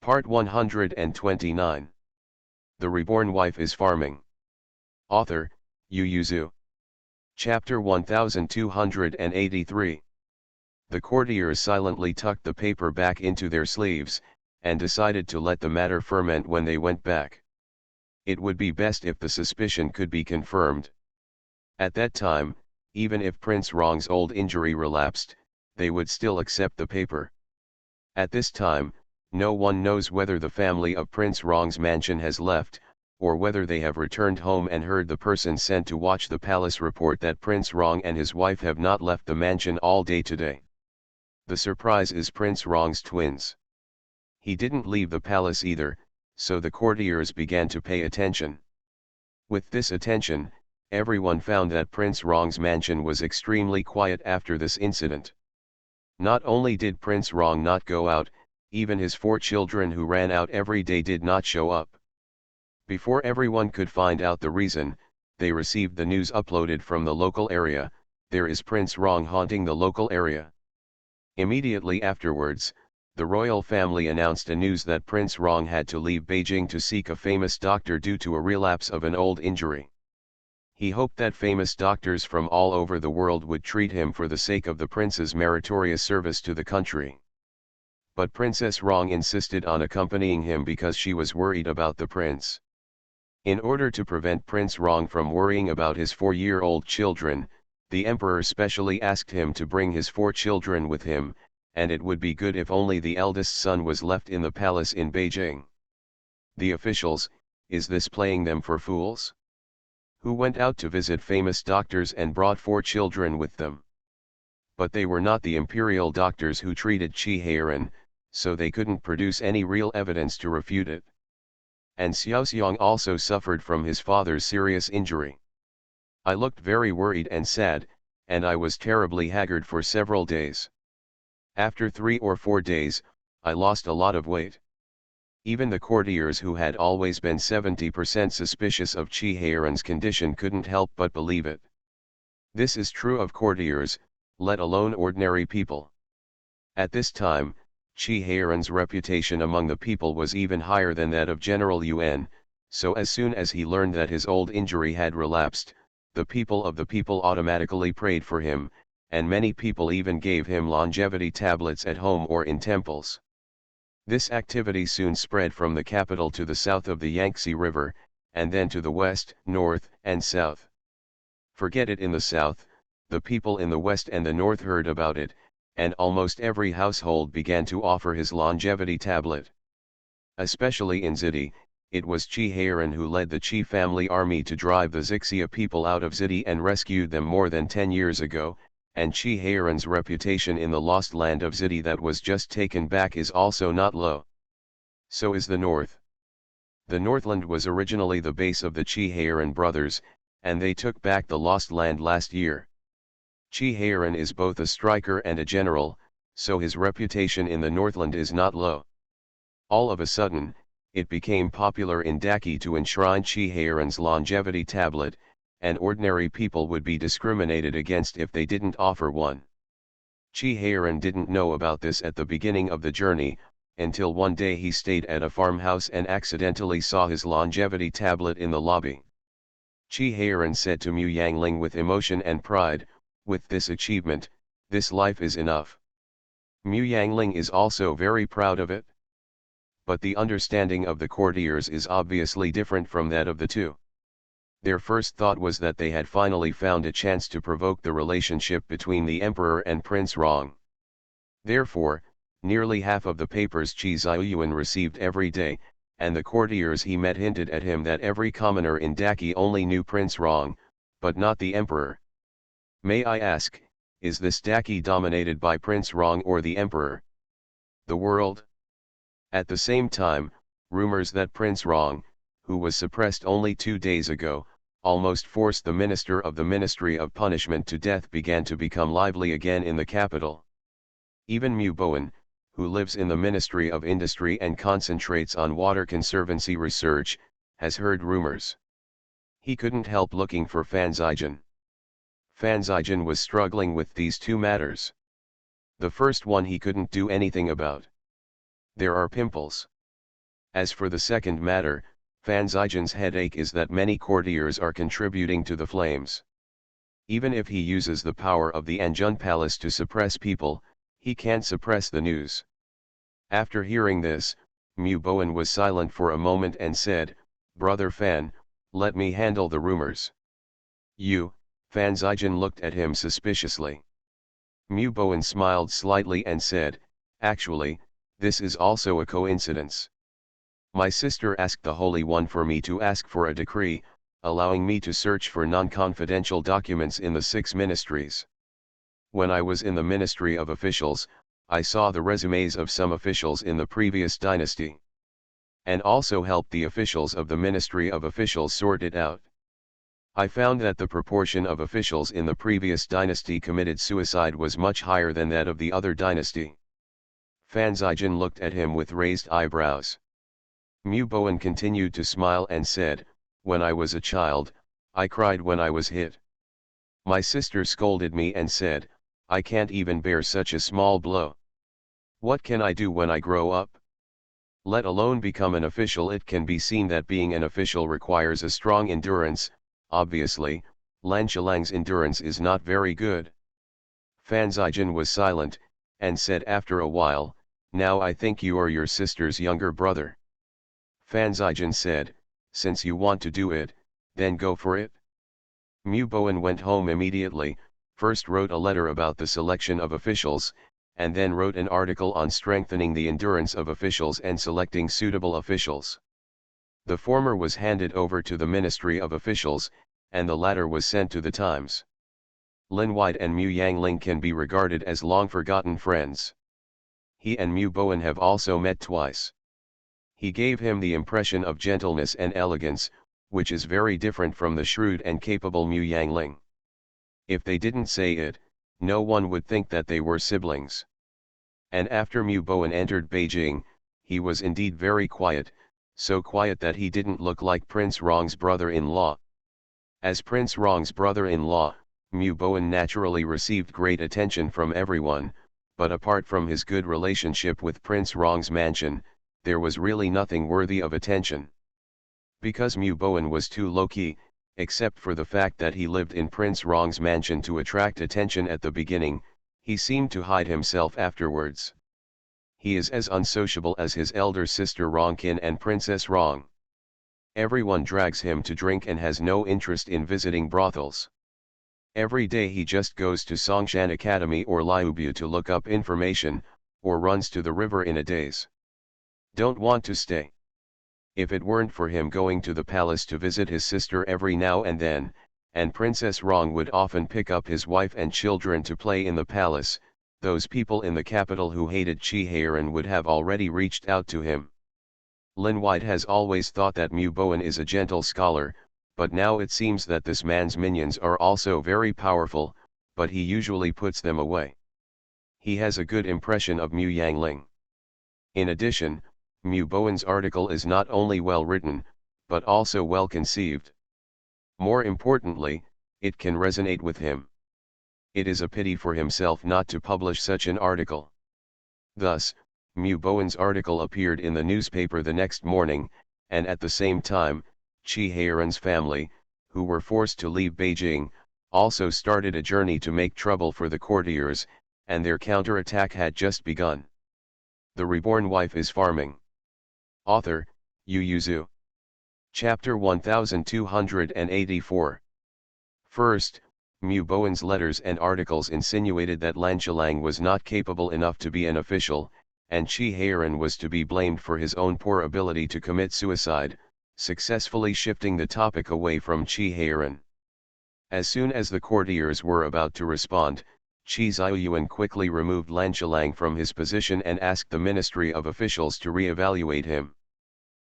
Part 129. The Reborn Wife is Farming. Author, Yu Yuzu. Chapter 1283. The courtiers silently tucked the paper back into their sleeves, and decided to let the matter ferment when they went back. It would be best if the suspicion could be confirmed. At that time, even if Prince Rong's old injury relapsed, they would still accept the paper. At this time, no one knows whether the family of Prince Rong's mansion has left, or whether they have returned home and heard the person sent to watch the palace report that Prince Rong and his wife have not left the mansion all day today. The surprise is Prince Rong's twins. He didn't leave the palace either, so the courtiers began to pay attention. With this attention, everyone found that Prince Rong's mansion was extremely quiet after this incident. Not only did Prince Rong not go out, even his 4 children who ran out every day did not show up. Before everyone could find out the reason, they received the news uploaded from the local area: there is Prince Rong haunting the local area. Immediately afterwards, the royal family announced a news that Prince Rong had to leave Beijing to seek a famous doctor due to a relapse of an old injury. He hoped that famous doctors from all over the world would treat him for the sake of the prince's meritorious service to the country. But Princess Rong insisted on accompanying him because she was worried about the prince. In order to prevent Prince Rong from worrying about his 4-year-old children, the emperor specially asked him to bring his 4 children with him, and it would be good if only the eldest son was left in the palace in Beijing. The officials, is this playing them for fools? Who went out to visit famous doctors and brought 4 children with them. But they were not the imperial doctors who treated Qi Heiran, so they couldn't produce any real evidence to refute it. And Xiaoxiang also suffered from his father's serious injury. I looked very worried and sad, and I was terribly haggard for several days. After 3 or 4 days, I lost a lot of weight. Even the courtiers who had always been 70% suspicious of Qi Heiran's condition couldn't help but believe it. This is true of courtiers, let alone ordinary people. At this time, Qi Heiran's reputation among the people was even higher than that of General Yuan, so as soon as he learned that his old injury had relapsed, the people of the people automatically prayed for him, and many people even gave him longevity tablets at home or in temples. This activity soon spread from the capital to the south of the Yangtze River, and then to the west, north, and south. Forget it, in the south, the people in the west and the north heard about it, and almost every household began to offer his longevity tablet. Especially in Zidi, it was Qi Heiran who led the Qi family army to drive the Xixia people out of Zidi and rescued them more than 10 years ago, and Qi Heiran's reputation in the lost land of Zidi that was just taken back is also not low. So is the north. The Northland was originally the base of the Qi Heiran brothers, and they took back the lost land last year. Qi Heiran is both a striker and a general, so his reputation in the Northland is not low. All of a sudden, it became popular in Daki to enshrine Qi Heiran's longevity tablet, and ordinary people would be discriminated against if they didn't offer one. Qi Heiran didn't know about this at the beginning of the journey, until one day he stayed at a farmhouse and accidentally saw his longevity tablet in the lobby. Qi Heiran said to Mu Yangling with emotion and pride, "With this achievement, this life is enough." Mu Yangling is also very proud of it. But the understanding of the courtiers is obviously different from that of the two. Their first thought was that they had finally found a chance to provoke the relationship between the emperor and Prince Rong. Therefore, nearly half of the papers Qi Ziyuan received every day, and the courtiers he met hinted at him that every commoner in Daki only knew Prince Rong, but not the emperor. May I ask, is this Daki dominated by Prince Rong or the emperor? The world? At the same time, rumors that Prince Rong, who was suppressed only 2 days ago, almost forced the minister of the Ministry of Punishment to death began to become lively again in the capital. Even Mu Bowen, who lives in the Ministry of Industry and concentrates on water conservancy research, has heard rumors. He couldn't help looking for Fan Zijian. Fan Zijian was struggling with these 2 matters. The first one he couldn't do anything about. There are pimples. As for the second matter, Fan Zijian's headache is that many courtiers are contributing to the flames. Even if he uses the power of the Anjun Palace to suppress people, he can't suppress the news. After hearing this, Mu Bowen was silent for a moment and said, "Brother Fan, let me handle the rumors." "You?" Fan Zijian looked at him suspiciously. Mu Bowen smiled slightly and said, "Actually, this is also a coincidence. My sister asked the Holy One for me to ask for a decree, allowing me to search for non-confidential documents in the 6 ministries. When I was in the Ministry of Officials, I saw the resumes of some officials in the previous dynasty. And also helped the officials of the Ministry of Officials sort it out. I found that the proportion of officials in the previous dynasty committed suicide was much higher than that of the other dynasty." Fan Zijian looked at him with raised eyebrows. Mu Bowen continued to smile and said, "When I was a child, I cried when I was hit. My sister scolded me and said, 'I can't even bear such a small blow. What can I do when I grow up?' Let alone become an official." It can be seen that being an official requires a strong endurance. Obviously, Lan Shalang's endurance is not very good. Fan Zijian was silent, and said after a while, "Now I think you are your sister's younger brother." Fan Zijian said, "Since you want to do it, then go for it." Mu Bowen went home immediately, first wrote a letter about the selection of officials, and then wrote an article on strengthening the endurance of officials and selecting suitable officials. The former was handed over to the Ministry of Officials, and the latter was sent to the Times. Lin White and Mu Yangling can be regarded as long-forgotten friends. He and Mu Bowen have also met twice. He gave him the impression of gentleness and elegance, which is very different from the shrewd and capable Mu Yangling. If they didn't say it, no one would think that they were siblings. And after Mu Bowen entered Beijing, he was indeed very quiet, so quiet that he didn't look like Prince Rong's brother-in-law. As Prince Rong's brother-in-law, Mu Bowen naturally received great attention from everyone, but apart from his good relationship with Prince Rong's mansion, there was really nothing worthy of attention. Because Mu Bowen was too low-key, except for the fact that he lived in Prince Rong's mansion to attract attention at the beginning, he seemed to hide himself afterwards. He is as unsociable as his elder sister Rongkin and Princess Rong. Everyone drags him to drink and has no interest in visiting brothels. Every day he just goes to Songshan Academy or Liubu to look up information, or runs to the river in a daze. Don't want to stay. If it weren't for him going to the palace to visit his sister every now and then, and Princess Rong would often pick up his wife and children to play in the palace, those people in the capital who hated Chi Heiran would have already reached out to him. Lin White has always thought that Mu Bowen is a gentle scholar, but now it seems that this man's minions are also very powerful, but he usually puts them away. He has a good impression of Mu Yangling. In addition, Mu Bowen's article is not only well written, but also well conceived. More importantly, it can resonate with him. It is a pity for himself not to publish such an article. Thus, Mu Bowen's article appeared in the newspaper the next morning, and at the same time, Chi Heiran's family, who were forced to leave Beijing, also started a journey to make trouble for the courtiers, and their counterattack had just begun. The Reborn Wife is Farming. Author, Yu Yuzu. Chapter 1284. First, Mu Bowen's letters and articles insinuated that Lan Shalang was not capable enough to be an official, and Chi Heiran was to be blamed for his own poor ability to commit suicide, successfully shifting the topic away from Chi Heiran. As soon as the courtiers were about to respond, Chi Ziyuan quickly removed Lan Shalang from his position and asked the Ministry of Officials to re-evaluate him.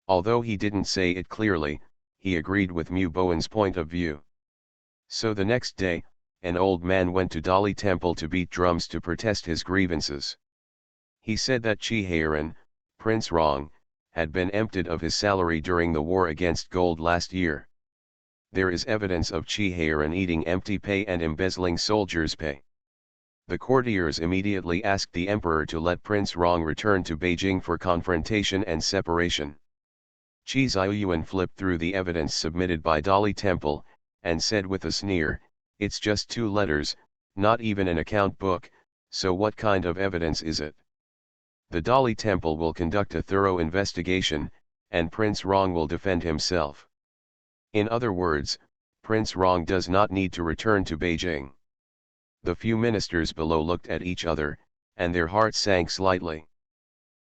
Although he didn't say it clearly, he agreed with Mu Bowen's point of view. So the next day, an old man went to Dali Temple to beat drums to protest his grievances. He said that Chi Heiran, Prince Rong, had been emptied of his salary during the war against gold last year. There is evidence of Chi Heiran eating empty pay and embezzling soldiers' pay. The courtiers immediately asked the emperor to let Prince Rong return to Beijing for confrontation and separation. Chi Xiaoyuan flipped through the evidence submitted by Dali Temple, and said with a sneer, "It's just 2 letters, not even an account book, so what kind of evidence is it? The Dali Temple will conduct a thorough investigation, and Prince Rong will defend himself. In other words, Prince Rong does not need to return to Beijing." The few ministers below looked at each other, and their hearts sank slightly.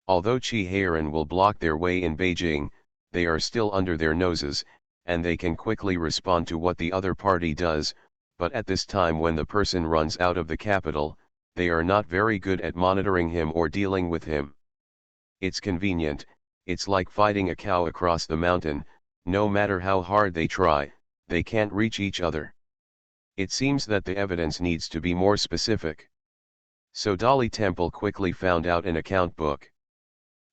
Although Qi Heiran will block their way in Beijing, they are still under their noses, and they can quickly respond to what the other party does, but at this time when the person runs out of the capital, they are not very good at monitoring him or dealing with him. It's convenient, it's like fighting a cow across the mountain, no matter how hard they try, they can't reach each other. It seems that the evidence needs to be more specific. So Dali Temple quickly found out an account book.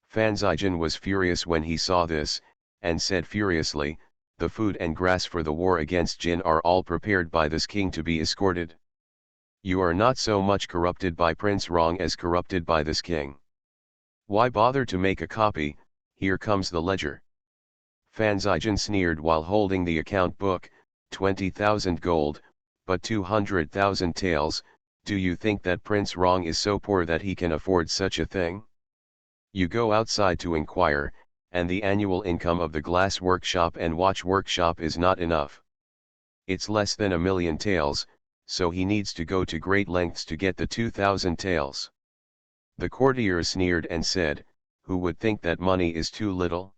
Fan Zijin was furious when he saw this, and said furiously, "The food and grass for the war against Jin are all prepared by this king to be escorted. You are not so much corrupted by Prince Rong as corrupted by this king. Why bother to make a copy? Here comes the ledger." Fan Zijin sneered while holding the account book, 20,000 gold, but 200,000 taels, do you think that Prince Rong is so poor that he can afford such a thing? You go outside to inquire, and the annual income of the glass workshop and watch workshop is not enough. It's less than 1,000,000 taels, so he needs to go to great lengths to get the 2,000 taels. The courtier sneered and said, "Who would think that money is too little?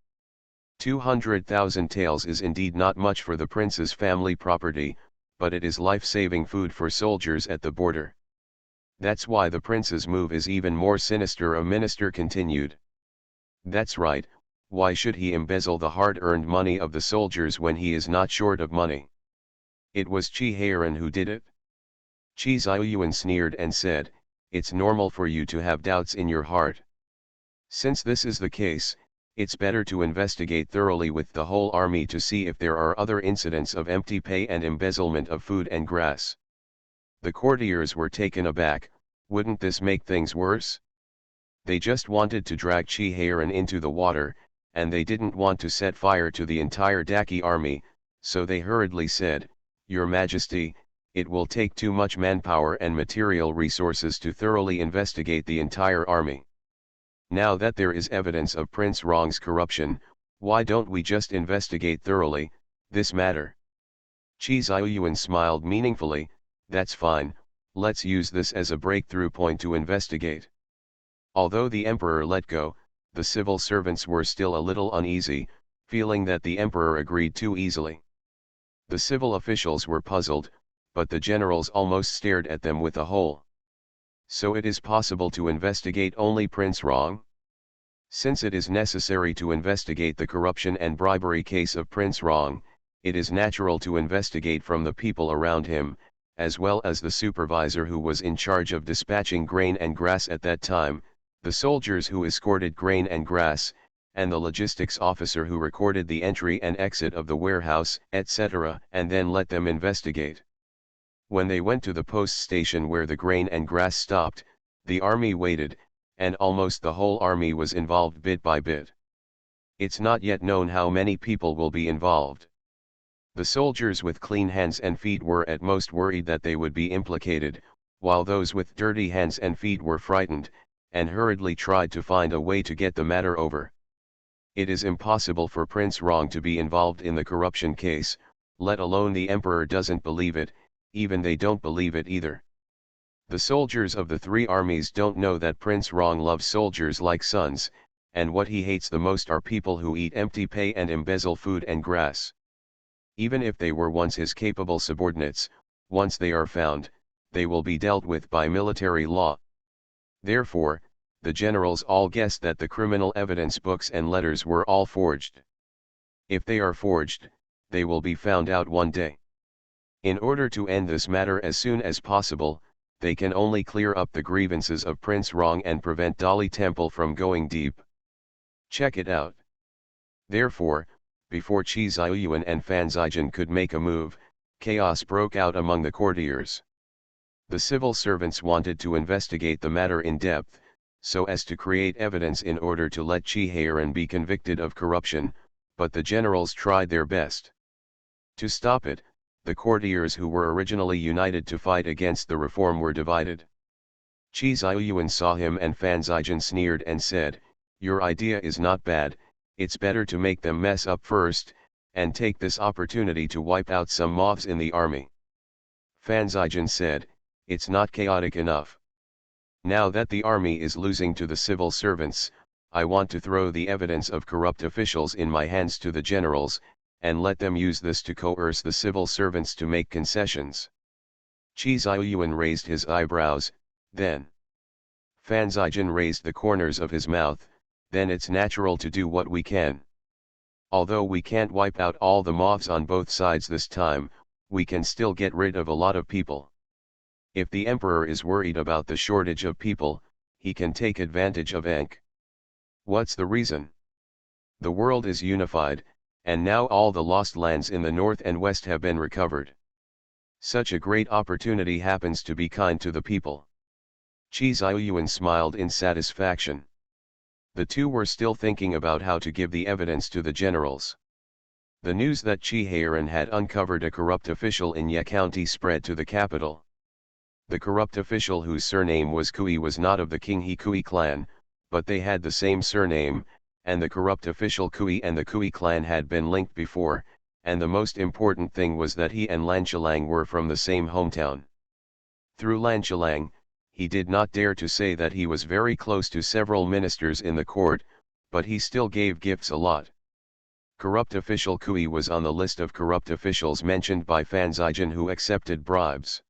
200,000 taels is indeed not much for the prince's family property, but it is life-saving food for soldiers at the border. That's why the prince's move is even more sinister," a minister continued. "That's right, why should he embezzle the hard-earned money of the soldiers when he is not short of money? It was Qi Heiran who did it." Qi Xiaoyuan sneered and said, "It's normal for you to have doubts in your heart. Since this is the case, it's better to investigate thoroughly with the whole army to see if there are other incidents of empty pay and embezzlement of food and grass." The courtiers were taken aback. Wouldn't this make things worse? They just wanted to drag Qi Heiran into the water, and they didn't want to set fire to the entire Daki army, so they hurriedly said, "Your Majesty, it will take too much manpower and material resources to thoroughly investigate the entire army. Now that there is evidence of Prince Rong's corruption, why don't we just investigate thoroughly this matter?" Qi Xiaoyuan smiled meaningfully, "That's fine, let's use this as a breakthrough point to investigate." Although the emperor let go, the civil servants were still a little uneasy, feeling that the emperor agreed too easily. The civil officials were puzzled, but the generals almost stared at them with a hole. So it is possible to investigate only Prince Rong? Since it is necessary to investigate the corruption and bribery case of Prince Rong, it is natural to investigate from the people around him, as well as the supervisor who was in charge of dispatching grain and grass at that time, the soldiers who escorted grain and grass, and the logistics officer who recorded the entry and exit of the warehouse, etc., and then let them investigate. When they went to the post station where the grain and grass stopped, the army waited, and almost the whole army was involved bit by bit. It's not yet known how many people will be involved. The soldiers with clean hands and feet were at most worried that they would be implicated, while those with dirty hands and feet were frightened, and hurriedly tried to find a way to get the matter over. It is impossible for Prince Rong to be involved in the corruption case, let alone the emperor doesn't believe it, even they don't believe it either. The soldiers of the 3 armies don't know that Prince Rong loves soldiers like sons, and what he hates the most are people who eat empty pay and embezzle food and grass. Even if they were once his capable subordinates, once they are found, they will be dealt with by military law. Therefore, the generals all guessed that the criminal evidence books and letters were all forged. If they are forged, they will be found out one day. In order to end this matter as soon as possible, they can only clear up the grievances of Prince Rong and prevent Dali Temple from going deep. Check it out. Therefore, before Qi Xiaoyuan and Fan Zijin could make a move, chaos broke out among the courtiers. The civil servants wanted to investigate the matter in depth, so as to create evidence in order to let Qi Heiran be convicted of corruption, but the generals tried their best. To stop it, the courtiers who were originally united to fight against the reform were divided. Qi Ziyuan saw him and Fan Zhaijin sneered and said, "Your idea is not bad, it's better to make them mess up first, and take this opportunity to wipe out some moths in the army." Fan Zhaijin said, "It's not chaotic enough. Now that the army is losing to the civil servants, I want to throw the evidence of corrupt officials in my hands to the generals, and let them use this to coerce the civil servants to make concessions." Qi Ziyuan raised his eyebrows, then Fan Zhaijin raised the corners of his mouth, "Then it's natural to do what we can. Although we can't wipe out all the moths on both sides this time, we can still get rid of a lot of people. If the emperor is worried about the shortage of people, he can take advantage of Ankh. What's the reason? The world is unified, and now all the lost lands in the north and west have been recovered. Such a great opportunity happens to be kind to the people." Qi Ziyuan smiled in satisfaction. The two were still thinking about how to give the evidence to the generals. The news that Qi Heiran had uncovered a corrupt official in Ye County spread to the capital. The corrupt official whose surname was Kui was not of the King He Kui clan, but they had the same surname, and the corrupt official Kui and the Kui clan had been linked before, and the most important thing was that he and Lan Chilang were from the same hometown. Through Lan Chilang, he did not dare to say that he was very close to several ministers in the court, but he still gave gifts a lot. Corrupt official Kui was on the list of corrupt officials mentioned by Fan Zhaijin who accepted bribes.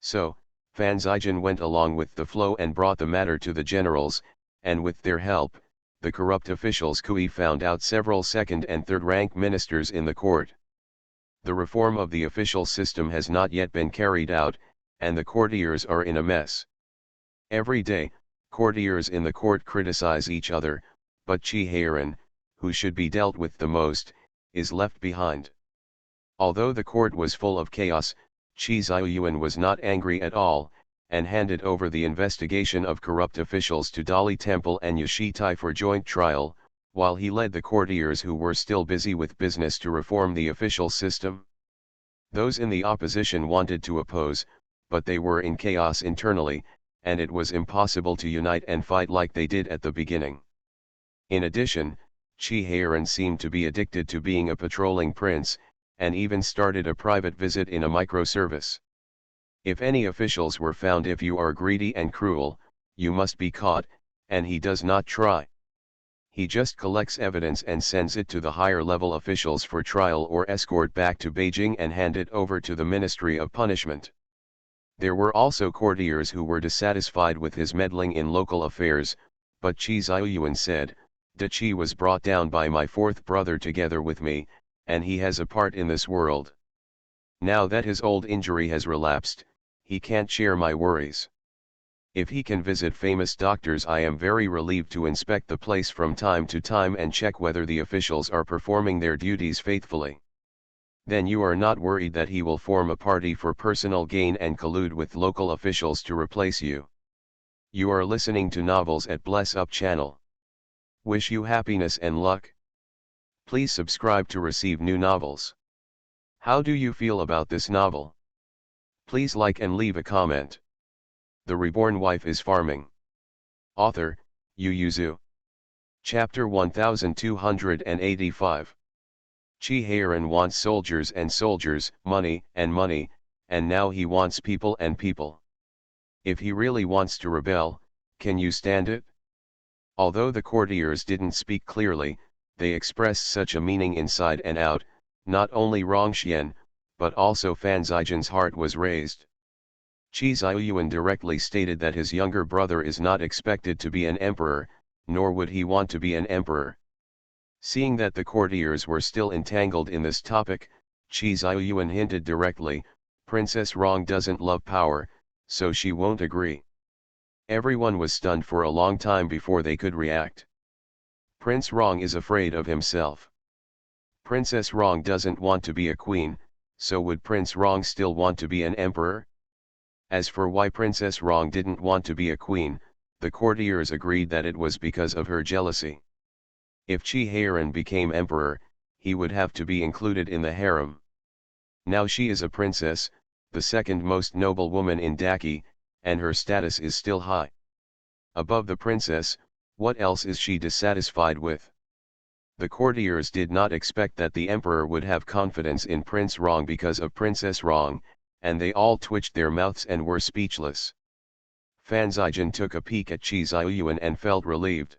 So, Fan Zhaijin went along with the flow and brought the matter to the generals, and with their help, the corrupt officials Kui found out several second and third rank ministers in the court. The reform of the official system has not yet been carried out, and the courtiers are in a mess. Every day, courtiers in the court criticize each other, but Qi Heiran, who should be dealt with the most, is left behind. Although the court was full of chaos, Qi Ziyuan was not angry at all, and handed over the investigation of corrupt officials to Dali Temple and Yashitai for joint trial, while he led the courtiers who were still busy with business to reform the official system. Those in the opposition wanted to oppose, but they were in chaos internally, and it was impossible to unite and fight like they did at the beginning. In addition, Qi Heiran seemed to be addicted to being a patrolling prince, and even started a private visit in a microservice. If any officials were found, if you are greedy and cruel, you must be caught, and he does not try. He just collects evidence and sends it to the higher level officials for trial or escort back to Beijing and hand it over to the Ministry of Punishment. There were also courtiers who were dissatisfied with his meddling in local affairs, but Qi Ziyuan said, "Da Qi was brought down by my fourth brother together with me, and he has a part in this world. Now that his old injury has relapsed, he can't share my worries. If he can visit famous doctors, I am very relieved to inspect the place from time to time and check whether the officials are performing their duties faithfully. Then you are not worried that he will form a party for personal gain and collude with local officials to replace you." You are listening to Novels at Bless Up channel. Wish you happiness and luck. Please subscribe to receive new novels. How do you feel about this novel? Please like and leave a comment. The Reborn Wife is Farming. Author, Yu Yuzu. Chapter 1285. Qi Heiran wants soldiers and soldiers, money, and now he wants people and people. If he really wants to rebel, can you stand it? Although the courtiers didn't speak clearly, they expressed such a meaning inside and out. Not only Rongxian, but also Fan Zhaijin's heart was raised. Qi Ziyuan directly stated that his younger brother is not expected to be an emperor, nor would he want to be an emperor. Seeing that the courtiers were still entangled in this topic, Qi Ziyuan hinted directly, "Princess Rong doesn't love power, so she won't agree." Everyone was stunned for a long time before they could react. Prince Rong is afraid of himself. Princess Rong doesn't want to be a queen, so would Prince Rong still want to be an emperor? As for why Princess Rong didn't want to be a queen, the courtiers agreed that it was because of her jealousy. If Chi Heiran became emperor, he would have to be included in the harem. Now she is a princess, the second most noble woman in Daki, and her status is still high. Above the princess, what else is she dissatisfied with? The courtiers did not expect that the emperor would have confidence in Prince Rong because of Princess Rong, and they all twitched their mouths and were speechless. Fan Zijian took a peek at Qi Ziyuan and felt relieved.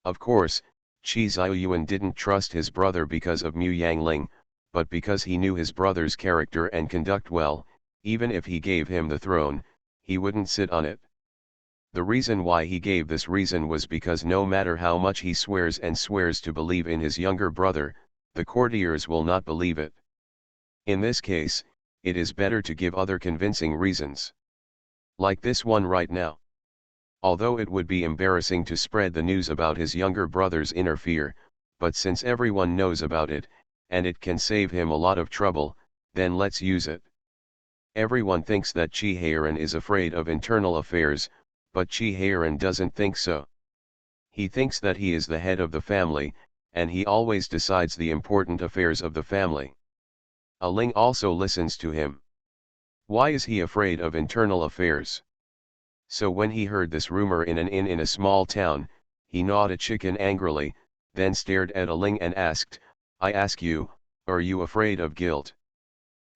Of course, Qi Ziyuan didn't trust his brother because of Mu Yangling, but because he knew his brother's character and conduct well, even if he gave him the throne, he wouldn't sit on it. The reason why he gave this reason was because no matter how much he swears and swears to believe in his younger brother, the courtiers will not believe it. In this case, it is better to give other convincing reasons. Like this one right now. Although it would be embarrassing to spread the news about his younger brother's inner fear, but since everyone knows about it, and it can save him a lot of trouble, then let's use it. Everyone thinks that Qi Heiran is afraid of internal affairs, but Qi Heiran doesn't think so. He thinks that he is the head of the family, and he always decides the important affairs of the family. A Ling also listens to him. Why is he afraid of internal affairs? So when he heard this rumor in an inn in a small town, he gnawed a chicken angrily, then stared at a Ling and asked, "I ask you, are you afraid of guilt?"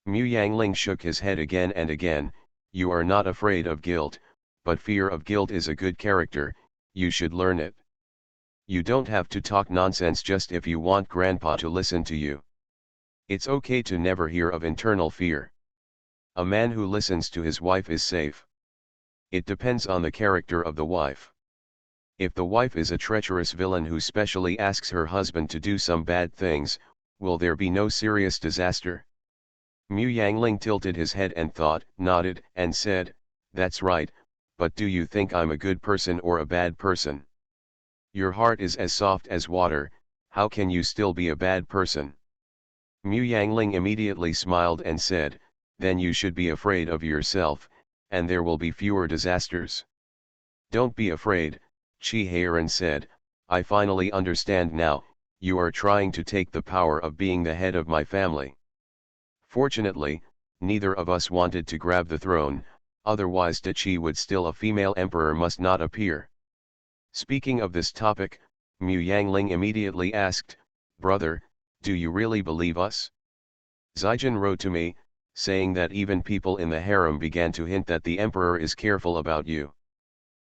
Mu Yangling shook his head again and again. "You are not afraid of guilt, but fear of guilt is a good character, you should learn it. You don't have to talk nonsense just if you want grandpa to listen to you. It's okay to never hear of internal fear. A man who listens to his wife is safe. It depends on the character of the wife. If the wife is a treacherous villain who specially asks her husband to do some bad things, will there be no serious disaster?" Mu Yangling tilted his head and thought, nodded, and said, "That's right, but do you think I'm a good person or a bad person? Your heart is as soft as water, how can you still be a bad person?" Mu Yangling immediately smiled and said, "Then you should be afraid of yourself, and there will be fewer disasters." "Don't be afraid," Qi Heiran said, "I finally understand now, you are trying to take the power of being the head of my family. Fortunately, neither of us wanted to grab the throne, otherwise Dachi would still a female emperor must not appear." Speaking of this topic, Mu Yangling immediately asked, "Brother, do you really believe us? Zijin wrote to me, saying that even people in the harem began to hint that the emperor is careful about you."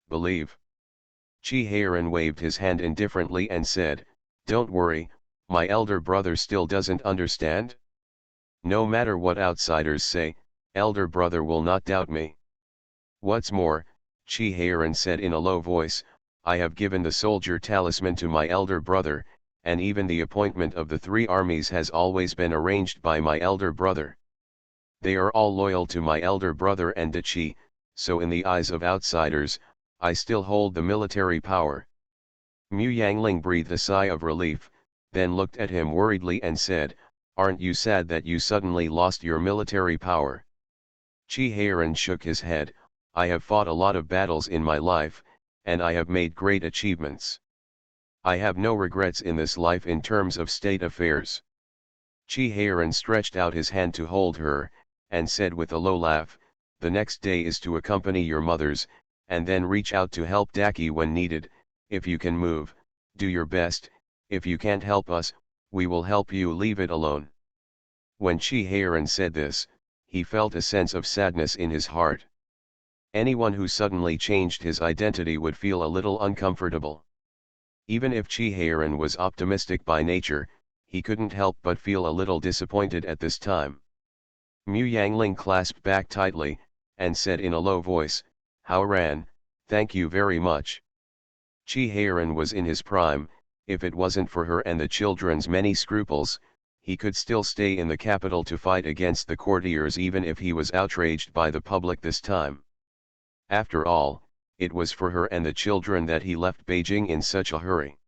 "Believe?" Qi Heiran waved his hand indifferently and said, "Don't worry, my elder brother still doesn't understand. No matter what outsiders say, elder brother will not doubt me. What's more," Qi Heiran said in a low voice, "I have given the soldier talisman to my elder brother, and even the appointment of the 3 armies has always been arranged by my elder brother. They are all loyal to my elder brother and Dachi, so in the eyes of outsiders, I still hold the military power." Mu Yangling breathed a sigh of relief, then looked at him worriedly and said, "Aren't you sad that you suddenly lost your military power?" Qi Heiran shook his head, "I have fought a lot of battles in my life, and I have made great achievements. I have no regrets in this life in terms of state affairs." Qi Heiran stretched out his hand to hold her, and said with a low laugh, "The next day is to accompany your mothers, and then reach out to help Daki when needed. If you can move, do your best. If you can't help us, we will help you. Leave it alone." When Qi Heiran said this, he felt a sense of sadness in his heart. Anyone who suddenly changed his identity would feel a little uncomfortable. Even if Qi Heiran was optimistic by nature, he couldn't help but feel a little disappointed at this time. Mu Yangling clasped back tightly, and said in a low voice, "Hao Ran, thank you very much." Qi Heiran was in his prime. If it wasn't for her and the children's many scruples, he could still stay in the capital to fight against the courtiers even if he was outraged by the public this time. After all, it was for her and the children that he left Beijing in such a hurry.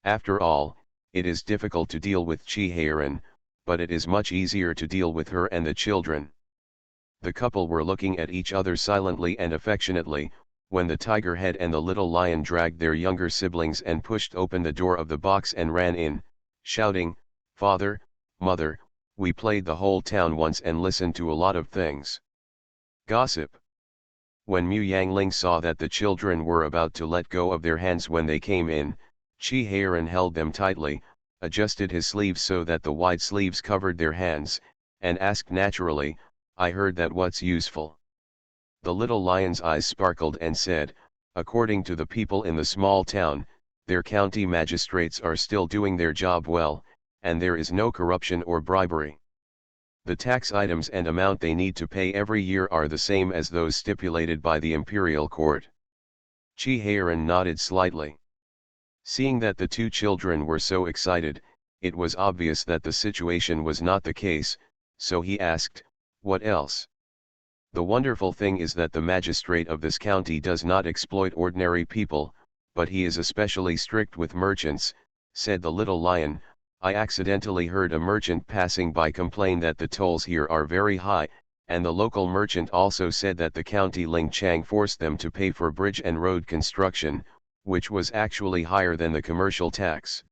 After all, it is difficult to deal with Qi Heiran, but it is much easier to deal with her and the children. The couple were looking at each other silently and affectionately, when the tiger head and the little lion dragged their younger siblings and pushed open the door of the box and ran in, shouting, "Father, Mother, we played the whole town once and listened to a lot of things." Gossip. When Mu Yangling saw that the children were about to let go of their hands when they came in, Chi Heiran held them tightly, adjusted his sleeves so that the wide sleeves covered their hands, and asked naturally, "I heard that what's useful?" The little lion's eyes sparkled and said, "According to the people in the small town, their county magistrates are still doing their job well, and there is no corruption or bribery. The tax items and amount they need to pay every year are the same as those stipulated by the imperial court." Chi Heiran nodded slightly. Seeing that the two children were so excited, it was obvious that the situation was not the case, so he asked, "What else?" "The wonderful thing is that the magistrate of this county does not exploit ordinary people, but he is especially strict with merchants," said the little lion. "I accidentally heard a merchant passing by complain that the tolls here are very high, and the local merchant also said that the county Ling Chang forced them to pay for bridge and road construction, which was actually higher than the commercial tax.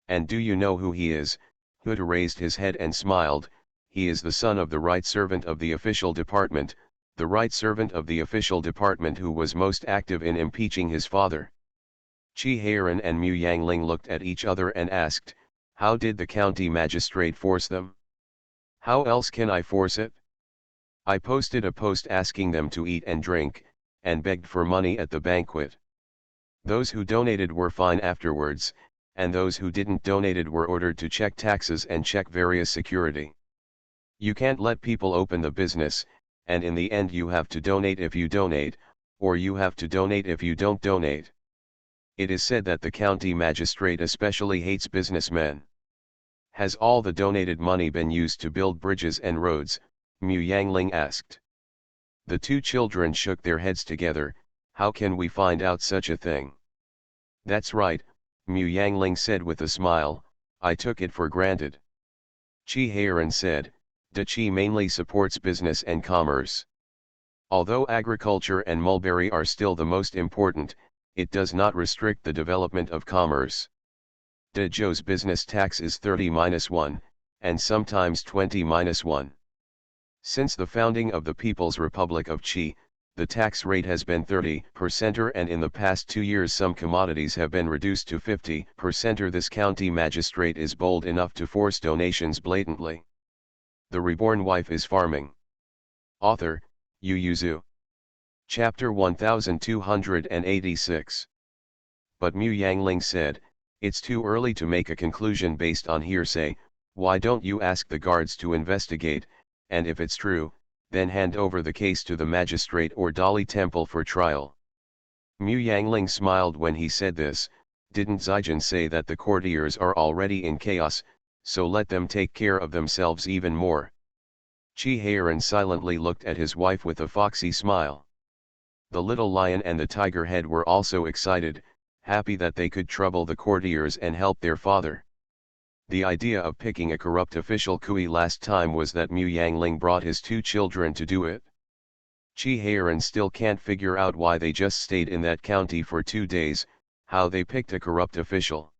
And do you know who he is?" Huda raised his head and smiled. "He is the son of the right servant of the official department, the right servant of the official department who was most active in impeaching his father." Chi Heiran and Mu Yangling looked at each other and asked, "How did the county magistrate force them?" "How else can I force it? I posted a post asking them to eat and drink, and begged for money at the banquet. Those who donated were fine afterwards, and those who didn't donated were ordered to check taxes and check various security. You can't let people open the business, and in the end you have to donate if you donate, or you have to donate if you don't donate. It is said that the county magistrate especially hates businessmen." "Has all the donated money been used to build bridges and roads?" Mu Yangling asked. The two children shook their heads together. "How can we find out such a thing?" "That's right," Mu Yangling said with a smile, "I took it for granted." Chi Heiran said, "Da Chi mainly supports business and commerce. Although agriculture and mulberry are still the most important, it does not restrict the development of commerce. Da Zhou's business tax is 30-1, and sometimes 20-1. Since the founding of the People's Republic of Qi, the tax rate has been 30%, and in the past 2 years some commodities have been reduced to 50%. This county magistrate is bold enough to force donations blatantly. The Reborn Wife is Farming. Author, Yu Yuzu. Chapter 1286. But Mu Yangling said, "It's too early to make a conclusion based on hearsay. Why don't you ask the guards to investigate, and if it's true, then hand over the case to the magistrate or Dali Temple for trial?" Mu Yangling smiled when he said this. "Didn't Zijin say that the courtiers are already in chaos, so let them take care of themselves even more?" Chi Heiran silently looked at his wife with a foxy smile. The little lion and the tiger head were also excited, happy that they could trouble the courtiers and help their father. The idea of picking a corrupt official Kui last time was that Mu Yangling brought his two children to do it. Chi Heiran still can't figure out why they just stayed in that county for 2 days, how they picked a corrupt official.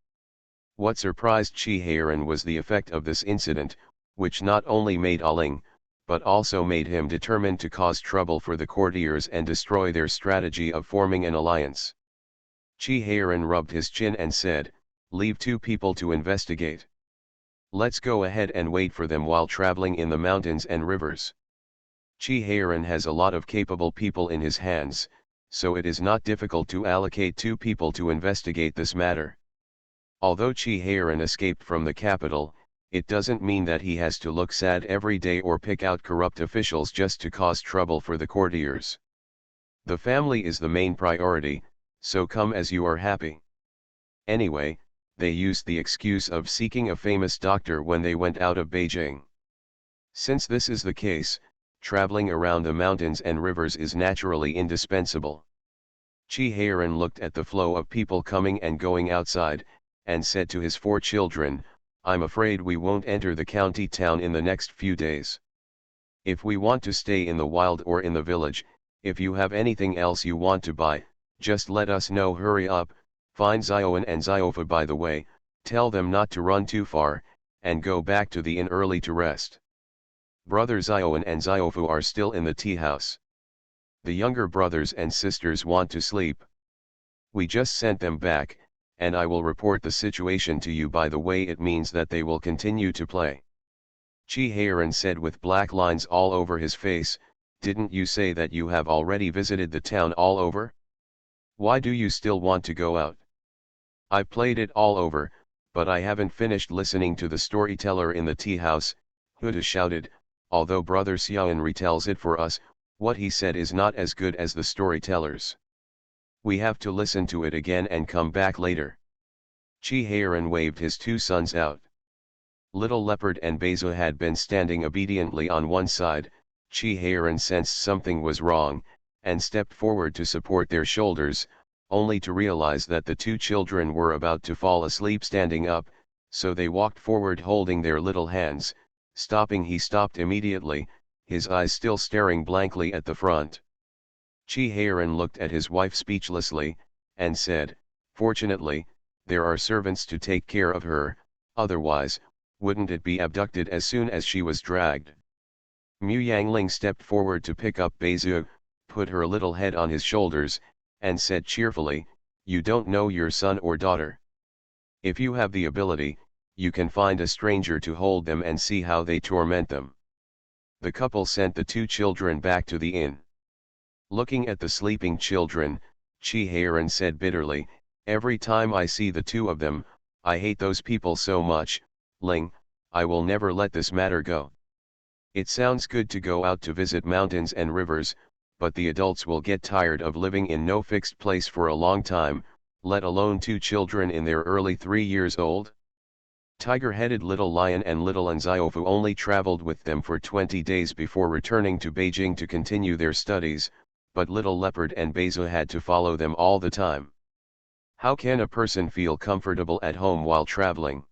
What surprised Chi Heiran was the effect of this incident, which not only made Aling, but also made him determined to cause trouble for the courtiers and destroy their strategy of forming an alliance. Chi Heiran rubbed his chin and said, "Leave 2 people to investigate. Let's go ahead and wait for them while traveling in the mountains and rivers." Chi Heiran has a lot of capable people in his hands, so it is not difficult to allocate 2 people to investigate this matter. Although Chi Heiran escaped from the capital, it doesn't mean that he has to look sad every day or pick out corrupt officials just to cause trouble for the courtiers. The family is the main priority, so come as you are happy. Anyway, they used the excuse of seeking a famous doctor when they went out of Beijing. Since this is the case, traveling around the mountains and rivers is naturally indispensable. Chi Heiran looked at the flow of people coming and going outside, and said to his 4 children, "I'm afraid we won't enter the county town in the next few days. If we want to stay in the wild or in the village, If you have anything else you want to buy, just let us know. Hurry up, find Zioan and Ziofa by the way, tell them not to run too far, and go back to the inn early to rest. Brother Zioan and Ziofu are still in the tea house. The younger brothers and sisters want to sleep. We just sent them back, and I will report the situation to you. By the way, it means that they will continue to play. Chi Heiran said with black lines all over his face, didn't you say that you have already visited the town all over? Why do you still want to go out? I played it all over, but I haven't finished listening to the storyteller in the tea house, Huda shouted, although Brother Xiaoyan retells it for us, what he said is not as good as the storyteller's. We have to listen to it again and come back later. Chi Heiran waved his two sons out. Little Leopard and Beza had been standing obediently on one side. Chi Heiran sensed something was wrong, and stepped forward to support their shoulders, only to realize that the two children were about to fall asleep standing up, so they walked forward holding their little hands. Stopping, he stopped immediately, his eyes still staring blankly at the front. Chi Heiran looked at his wife speechlessly, and said, fortunately, there are servants to take care of her, otherwise, wouldn't it be abducted as soon as she was dragged? Mu Yangling stepped forward to pick up Beizu, put her little head on his shoulders, and said cheerfully, you don't know your son or daughter. If you have the ability, you can find a stranger to hold them and see how they torment them. The couple sent the two children back to the inn. Looking at the sleeping children, Chi Heiran said bitterly, every time I see the two of them, I hate those people so much. Ling, I will never let this matter go. It sounds good to go out to visit mountains and rivers, but the adults will get tired of living in no fixed place for a long time, let alone two children in their early 3 years old. Tiger-headed Little Lion and Little Anziofu only traveled with them for 20 days before returning to Beijing to continue their studies, but Little Leopard and Beza had to follow them all the time. How can a person feel comfortable at home while traveling?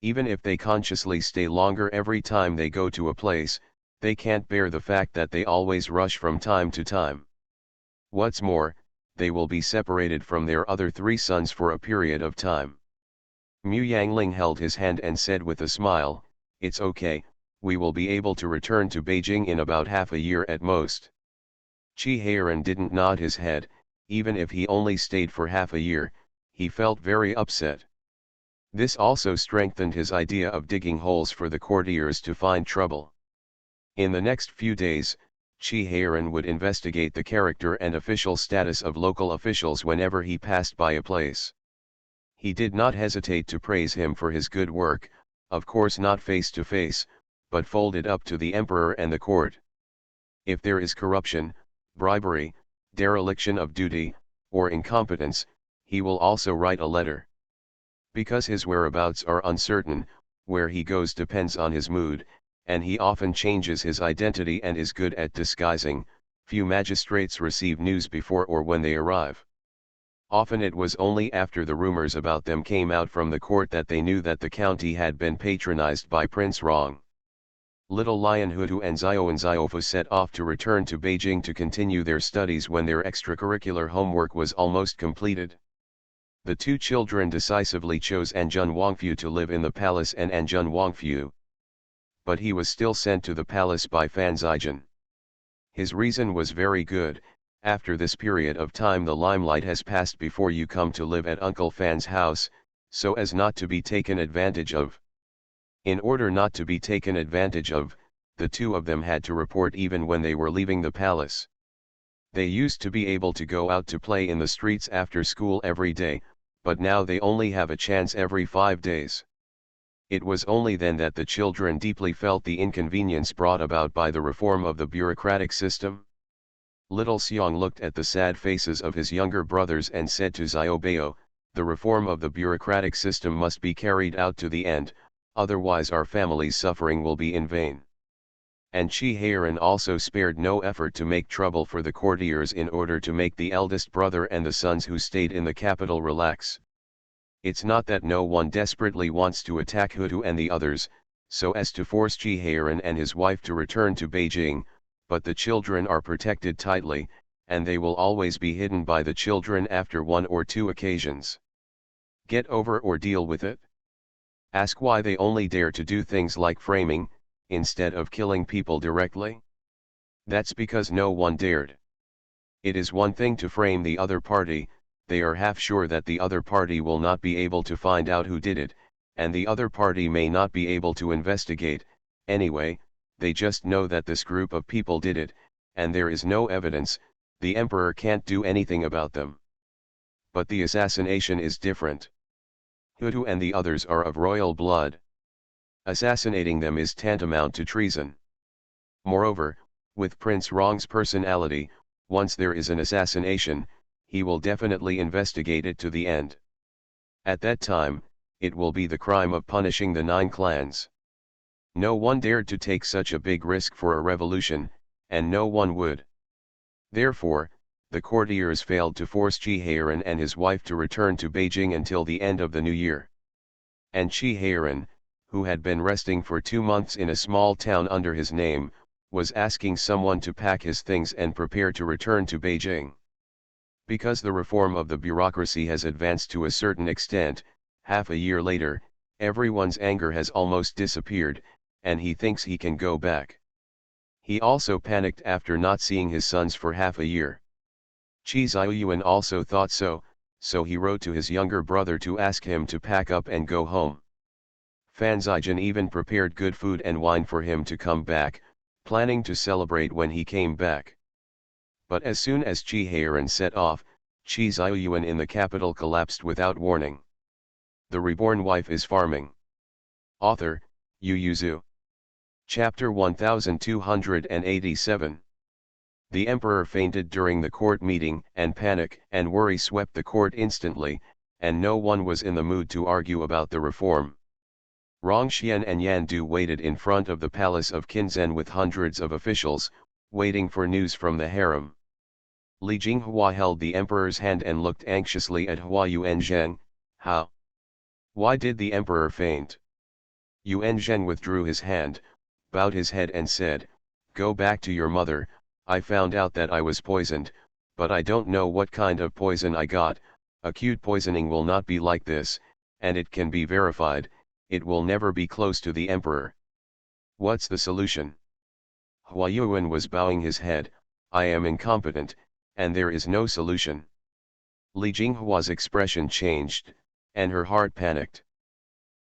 Even if they consciously stay longer every time they go to a place, they can't bear the fact that they always rush from time to time. What's more, they will be separated from their other 3 sons for a period of time. Mu Yangling held his hand and said with a smile, it's okay, we will be able to return to Beijing in about half a year at most. Chi Heiran didn't nod his head, even if he only stayed for half a year, he felt very upset. This also strengthened his idea of digging holes for the courtiers to find trouble. In the next few days, Chi Heiran would investigate the character and official status of local officials whenever he passed by a place. He did not hesitate to praise him for his good work, of course not face to face, but folded up to the emperor and the court. If there is corruption, bribery, dereliction of duty, or incompetence, he will also write a letter. Because his whereabouts are uncertain, where he goes depends on his mood, and he often changes his identity and is good at disguising, few magistrates receive news before or when they arrive. Often it was only after the rumors about them came out from the court that they knew that the county had been patronized by Prince Rong. Little Lion Hutu and Zio and Ziofu set off to return to Beijing to continue their studies when their extracurricular homework was almost completed. The two children decisively chose Anjun Wangfu to live in the palace and Anjun Wangfu. But he was still sent to the palace by Fan Zijin. His reason was very good. After this period of time the limelight has passed before you come to live at Uncle Fan's house, so as not to be taken advantage of. In order not to be taken advantage of, the two of them had to report even when they were leaving the palace. They used to be able to go out to play in the streets after school every day, but now they only have a chance every 5 days. It was only then that the children deeply felt the inconvenience brought about by the reform of the bureaucratic system. Little Xiong looked at the sad faces of his younger brothers and said to Xiaobao, the reform of the bureaucratic system must be carried out to the end, otherwise our family's suffering will be in vain. And Chi Heiran also spared no effort to make trouble for the courtiers in order to make the eldest brother and the sons who stayed in the capital relax. It's not that no one desperately wants to attack Hutu and the others, so as to force Chi Heiran and his wife to return to Beijing, but the children are protected tightly, and they will always be hidden by the children after 1 or 2 occasions. Get over or deal with it. Ask why they only dare to do things like framing, instead of killing people directly. That's because no one dared. It is one thing to frame the other party, they are half sure that the other party will not be able to find out who did it, and the other party may not be able to investigate, anyway, they just know that this group of people did it, and there is no evidence, the emperor can't do anything about them. But the assassination is different. Hutu and the others are of royal blood. Assassinating them is tantamount to treason. Moreover, with Prince Rong's personality, once there is an assassination, he will definitely investigate it to the end. At that time, it will be the crime of punishing the 9 clans. No one dared to take such a big risk for a revolution, and no one would. Therefore, the courtiers failed to force Qi Heiran and his wife to return to Beijing until the end of the new year. And Qi Heiran, who had been resting for 2 months in a small town under his name, was asking someone to pack his things and prepare to return to Beijing. Because the reform of the bureaucracy has advanced to a certain extent, half a year later, everyone's anger has almost disappeared, and he thinks he can go back. He also panicked after not seeing his sons for half a year. Qi Ziyuan also thought so, so he wrote to his younger brother to ask him to pack up and go home. Fan Zijian even prepared good food and wine for him to come back, planning to celebrate when he came back. But as soon as Qi Heiran set off, Qi Ziyuan in the capital collapsed without warning. The Reborn Wife is Farming. Author, Yu Yuzu. Chapter 1287. The emperor fainted during the court meeting, and panic and worry swept the court instantly, and no one was in the mood to argue about the reform. Rongxian and Yan Du waited in front of the palace of Qinzhen with hundreds of officials, waiting for news from the harem. Li Jinghua held the emperor's hand and looked anxiously at Hua Yuanzheng. How? Why did the emperor faint? Yuanzheng withdrew his hand, bowed his head and said, "Go back to your mother. I found out that I was poisoned, but I don't know what kind of poison I got. Acute poisoning will not be like this, and it can be verified. It will never be close to the emperor. What's the solution?" Hua Yuan was bowing his head. "I am incompetent, and there is no solution." Li Jinghua's expression changed, and her heart panicked.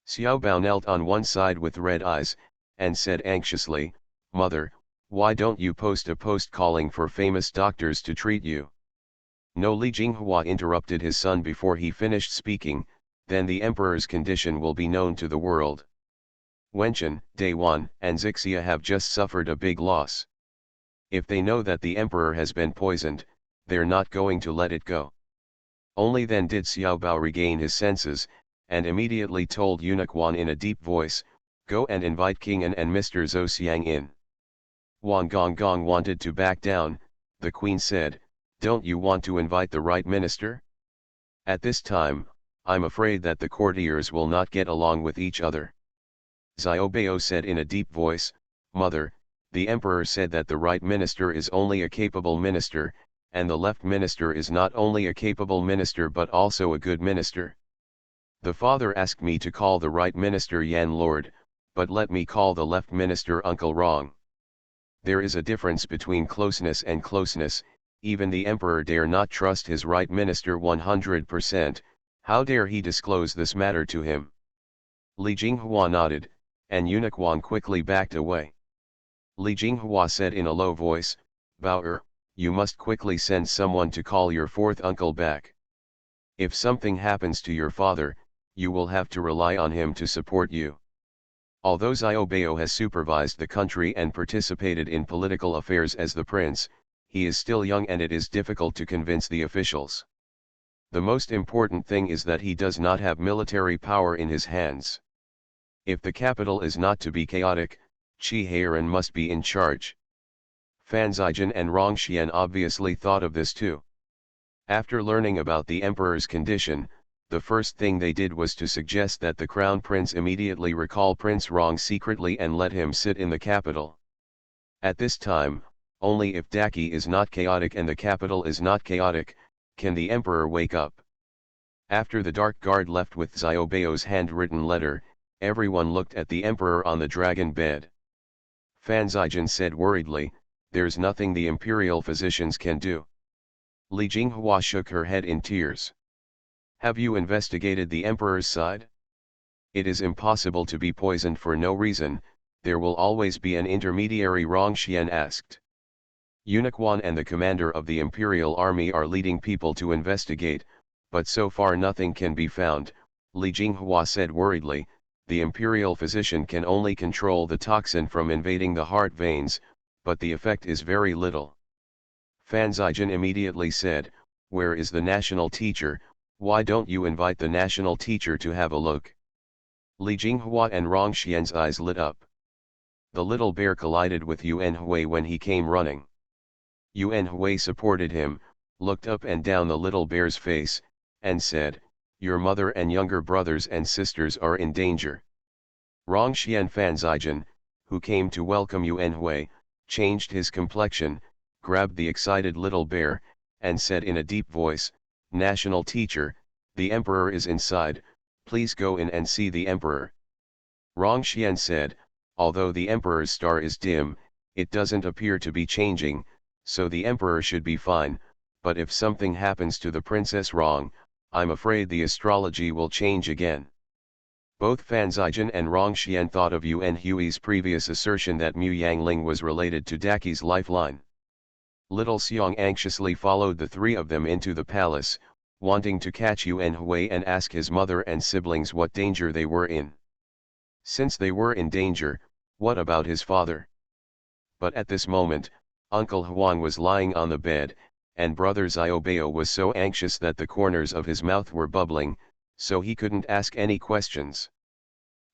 Xiao Bao knelt on one side with red eyes, and said anxiously, "Mother, why don't you post a post calling for famous doctors to treat you?" No, Li Jinghua interrupted his son before he finished speaking, "then the emperor's condition will be known to the world. Wenchen, Dayuan, and Zixia have just suffered a big loss. If they know that the emperor has been poisoned, they're not going to let it go." Only then did Xiao Bao regain his senses, and immediately told Eunuch Wan in a deep voice, "Go and invite King An and Mr. Zhou Xiang in." Wang Gonggong wanted to back down. The queen said, "Don't you want to invite the right minister? At this time, I'm afraid that the courtiers will not get along with each other." Xiaobao said in a deep voice, "Mother, the emperor said that the right minister is only a capable minister, and the left minister is not only a capable minister but also a good minister. The father asked me to call the right minister Yan Lord, but let me call the left minister Uncle Rong. There is a difference between closeness and closeness. Even the emperor dare not trust his right minister 100%, how dare he disclose this matter to him?" Li Jinghua nodded, and Eunuch Wang quickly backed away. Li Jinghua said in a low voice, "Bao, you must quickly send someone to call your fourth uncle back. If something happens to your father, you will have to rely on him to support you." Although Xiaobao has supervised the country and participated in political affairs as the prince, he is still young and it is difficult to convince the officials. The most important thing is that he does not have military power in his hands. If the capital is not to be chaotic, Qi Heiran must be in charge. Fan Zijian and Rongxian obviously thought of this too. After learning about the emperor's condition, the first thing they did was to suggest that the crown prince immediately recall Prince Rong secretly and let him sit in the capital. At this time, only if Daki is not chaotic and the capital is not chaotic, can the Emperor wake up. After the Dark Guard left with Xiaobeo's handwritten letter, everyone looked at the Emperor on the dragon bed. Fan Zijian said worriedly, "There's nothing the Imperial physicians can do." Li Jinghua shook her head in tears. "Have you investigated the Emperor's side? It is impossible to be poisoned for no reason, there will always be an intermediary." Rongxian asked. Eunuch Wan and the commander of the Imperial Army are leading people to investigate, but so far nothing can be found, Li Jinghua said worriedly. The Imperial physician can only control the toxin from invading the heart veins, but the effect is very little. Fan Zijian immediately said, "Where is the national teacher? Why don't you invite the national teacher to have a look?" Li Jinghua and Rongxian's eyes lit up. The little bear collided with Yuan Hui when he came running. Yuan Hui supported him, looked up and down the little bear's face, and said, "Your mother and younger brothers and sisters are in danger." Rongxian Fan Zijian, who came to welcome Yuan Hui, changed his complexion, grabbed the excited little bear, and said in a deep voice, "National teacher, the Emperor is inside, please go in and see the Emperor." Rongxian said, "Although the Emperor's star is dim, it doesn't appear to be changing, so the Emperor should be fine, but if something happens to the Princess Rong, I'm afraid the astrology will change again." Both Fan Zijian and Rongxian thought of Yuan Hui's previous assertion that Mu Yangling was related to Daki's lifeline. Little Xiong anxiously followed the three of them into the palace, wanting to catch Yuan Hui and ask his mother and siblings what danger they were in. Since they were in danger, what about his father? But at this moment, Uncle Huang was lying on the bed, and Brother Xiaobeo was so anxious that the corners of his mouth were bubbling, so he couldn't ask any questions.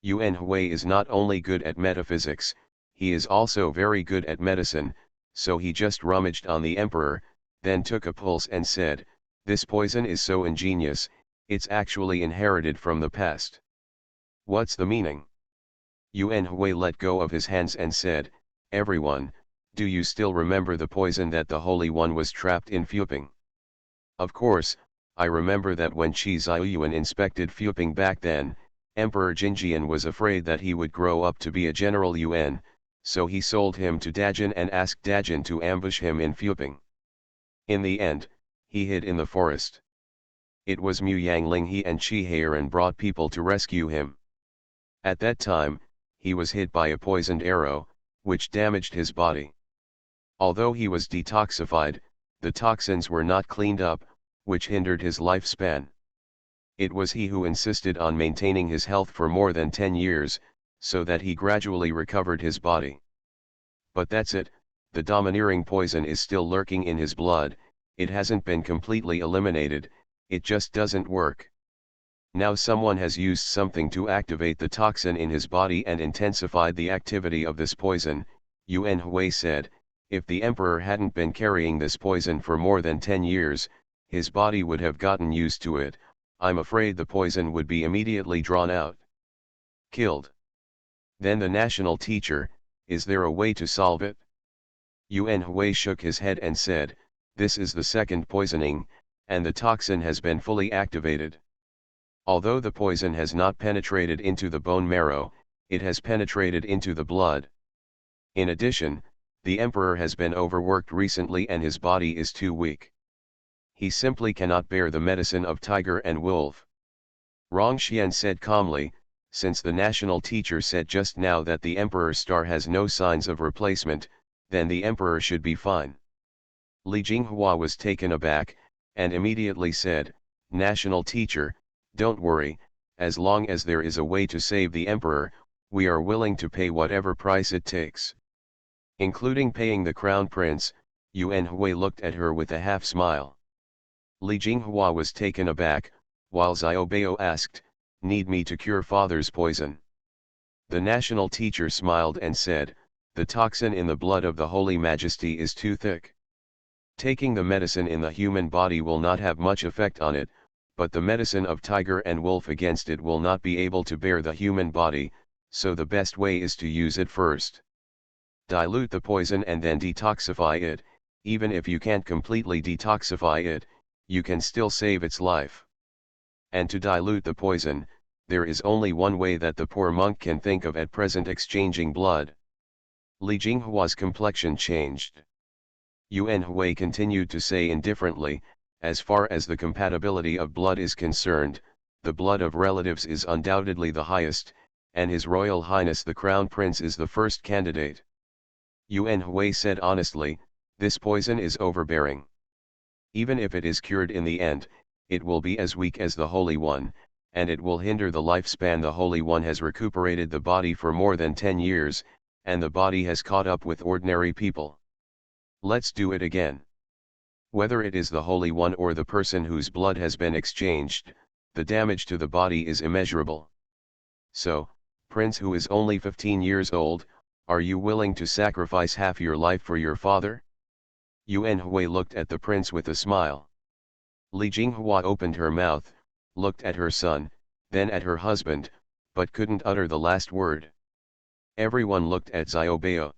Yuan Hui is not only good at metaphysics, he is also very good at medicine, so he just rummaged on the Emperor, then took a pulse and said, "This poison is so ingenious, it's actually inherited from the past." "What's the meaning?" Yuan Hui let go of his hands and said, "Everyone, do you still remember the poison that the Holy One was trapped in Fuping?" "Of course, I remember that when Qi Ziyuan inspected Fuping back then, Emperor Jinjian was afraid that he would grow up to be a General Yuan, so he sold him to Dajin and asked Dajin to ambush him in Fuping. In the end, he hid in the forest. It was Mu Yangling he and Qi Heiran brought people to rescue him. At that time, he was hit by a poisoned arrow, which damaged his body. Although he was detoxified, the toxins were not cleaned up, which hindered his lifespan. It was he who insisted on maintaining his health for more than 10 years, so that he gradually recovered his body. But that's it, the domineering poison is still lurking in his blood, it hasn't been completely eliminated, it just doesn't work. Now someone has used something to activate the toxin in his body and intensified the activity of this poison," Yuan Hui said. "If the Emperor hadn't been carrying this poison for more than 10 years, his body would have gotten used to it. I'm afraid the poison would be immediately drawn out. Killed. Then the national teacher, is there a way to solve it?" Yuan Hui shook his head and said, "This is the second poisoning, and the toxin has been fully activated. Although the poison has not penetrated into the bone marrow, it has penetrated into the blood. In addition, the Emperor has been overworked recently and his body is too weak. He simply cannot bear the medicine of tiger and wolf." Rongxian said calmly, "Since the national teacher said just now that the Emperor's star has no signs of replacement, then the Emperor should be fine." Li Jinghua was taken aback, and immediately said, "National teacher, don't worry, as long as there is a way to save the Emperor, we are willing to pay whatever price it takes." Including paying the crown prince, Yuan Hui looked at her with a half smile. Li Jinghua was taken aback, while Xiaobeo asked, "Need me to cure father's poison?" The national teacher smiled and said, "The toxin in the blood of the Holy Majesty is too thick. Taking the medicine in the human body will not have much effect on it, but the medicine of tiger and wolf against it will not be able to bear the human body, so the best way is to use it first." Dilute the poison and then detoxify it. Even if you can't completely detoxify it, you can still save its life. And to dilute the poison, there is only one way that the poor monk can think of at present: exchanging blood. Li Jinghua's complexion changed. Yuan Hui continued to say indifferently, as far as the compatibility of blood is concerned, the blood of relatives is undoubtedly the highest, and His Royal Highness the Crown Prince is the first candidate. Yuan Hui said honestly, this poison is overbearing. Even if it is cured in the end, it will be as weak as the Holy One, and it will hinder the lifespan. The Holy One has recuperated the body for more than 10 years, and the body has caught up with ordinary people. Let's do it again. Whether it is the Holy One or the person whose blood has been exchanged, the damage to the body is immeasurable. So, Prince who is only 15 years old, are you willing to sacrifice half your life for your father? Yuan Hui looked at the prince with a smile. Li Jinghua opened her mouth, looked at her son, then at her husband, but couldn't utter the last word. Everyone looked at Xiaobao.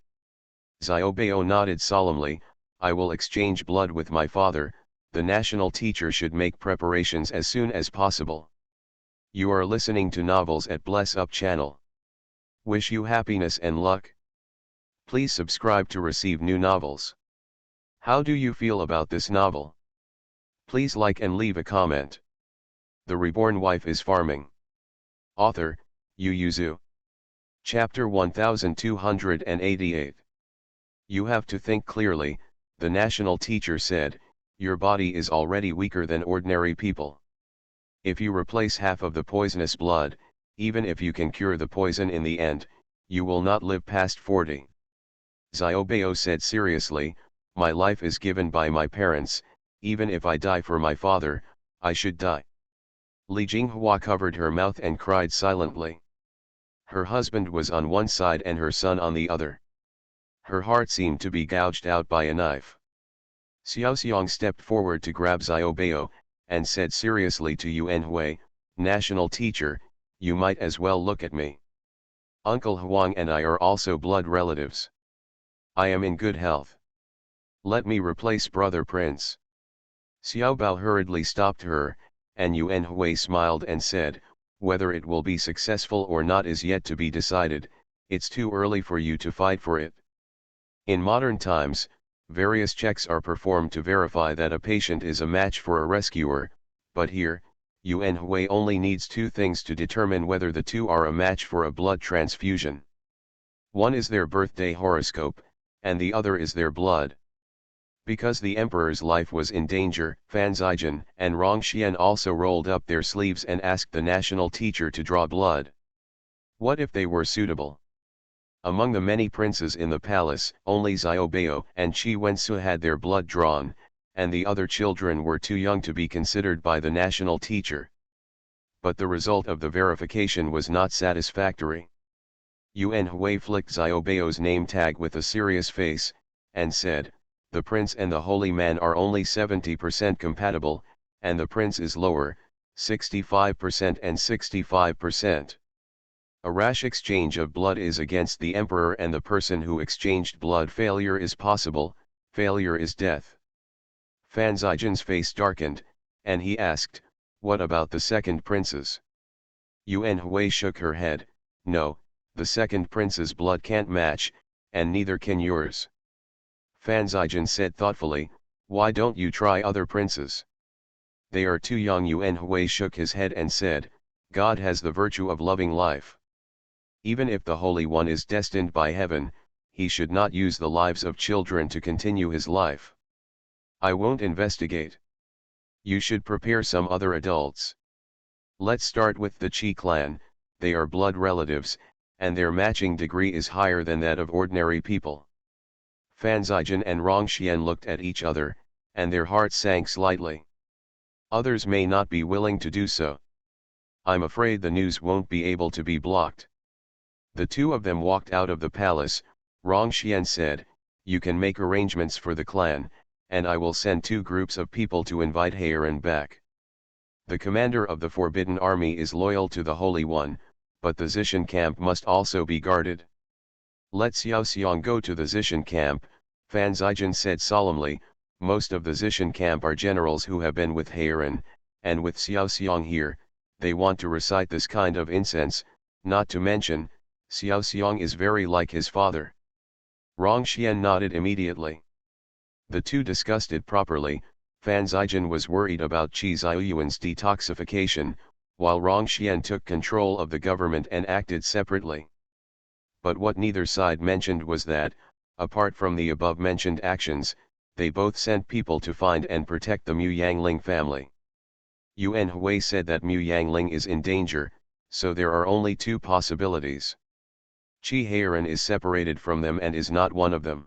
Xiaobao nodded solemnly, I will exchange blood with my father. The national teacher should make preparations as soon as possible. You are listening to novels at Bless Up channel. Wish you happiness and luck. Please subscribe to receive new novels. How do you feel about this novel? Please like and leave a comment. The Reborn Wife is Farming. Author, Yu Yuzu. Chapter 1288. You have to think clearly, the national teacher said, your body is already weaker than ordinary people. If you replace half of the poisonous blood, even if you can cure the poison in the end, you will not live past 40. Xiaobao said seriously, my life is given by my parents, even if I die for my father, I should die. Li Jinghua covered her mouth and cried silently. Her husband was on one side and her son on the other. Her heart seemed to be gouged out by a knife. Xiaoxiang stepped forward to grab Xiaobao, and said seriously to Yuan Hui, national teacher, you might as well look at me. Uncle Huang and I are also blood relatives. I am in good health. Let me replace brother Prince. Xiaobao hurriedly stopped her, and Yuan Hui smiled and said, whether it will be successful or not is yet to be decided, it's too early for you to fight for it. In modern times, various checks are performed to verify that a patient is a match for a rescuer, but here, Yuan Hui only needs two things to determine whether the two are a match for a blood transfusion. One is their birthday horoscope, and the other is their blood. Because the emperor's life was in danger, Fan Zijin and Rong Xian also rolled up their sleeves and asked the national teacher to draw blood. What if they were suitable? Among the many princes in the palace, only Xiaobao and Qi Wensu had their blood drawn, and the other children were too young to be considered by the national teacher. But the result of the verification was not satisfactory. Yuan Hui flicked Xiaobao's name tag with a serious face, and said, the prince and the holy man are only 70% compatible, and the prince is lower, 65% and 65%. A rash exchange of blood is against the emperor and the person who exchanged blood. Failure is possible, failure is death. Fan Zijin's face darkened, and he asked, what about the second princes? Yuan Hui shook her head, no, the second prince's blood can't match, and neither can yours. Fan Zijin said thoughtfully, why don't you try other princes? They are too young. Yuan Hui shook his head and said, God has the virtue of loving life. Even if the Holy One is destined by heaven, he should not use the lives of children to continue his life. I won't investigate. You should prepare some other adults. Let's start with the Qi clan. They are blood relatives, and their matching degree is higher than that of ordinary people. Fan Zijin and Rong Xian looked at each other, and their hearts sank slightly. Others may not be willing to do so. I'm afraid the news won't be able to be blocked. The two of them walked out of the palace. Rong Xian said, you can make arrangements for the clan, and I will send 2 groups of people to invite Heiran back. The commander of the Forbidden Army is loyal to the Holy One, but the Zishan camp must also be guarded. Let Xiao Xiang go to the Zishan camp, Fan Zijin said solemnly. Most of the Zishan camp are generals who have been with Heiran, and with Xiao Xiang here, they want to recite this kind of incense, not to mention, Xiao Xiang is very like his father. Rong Xian nodded immediately. The two discussed it properly. Fan Zijin was worried about Qi Ziyuan's detoxification, while Rong Xian took control of the government and acted separately. But what neither side mentioned was that, apart from the above-mentioned actions, they both sent people to find and protect the Mu Yangling family. Yuan Hui said that Mu Yangling is in danger, so there are only two possibilities. Qi Heiran is separated from them and is not one of them.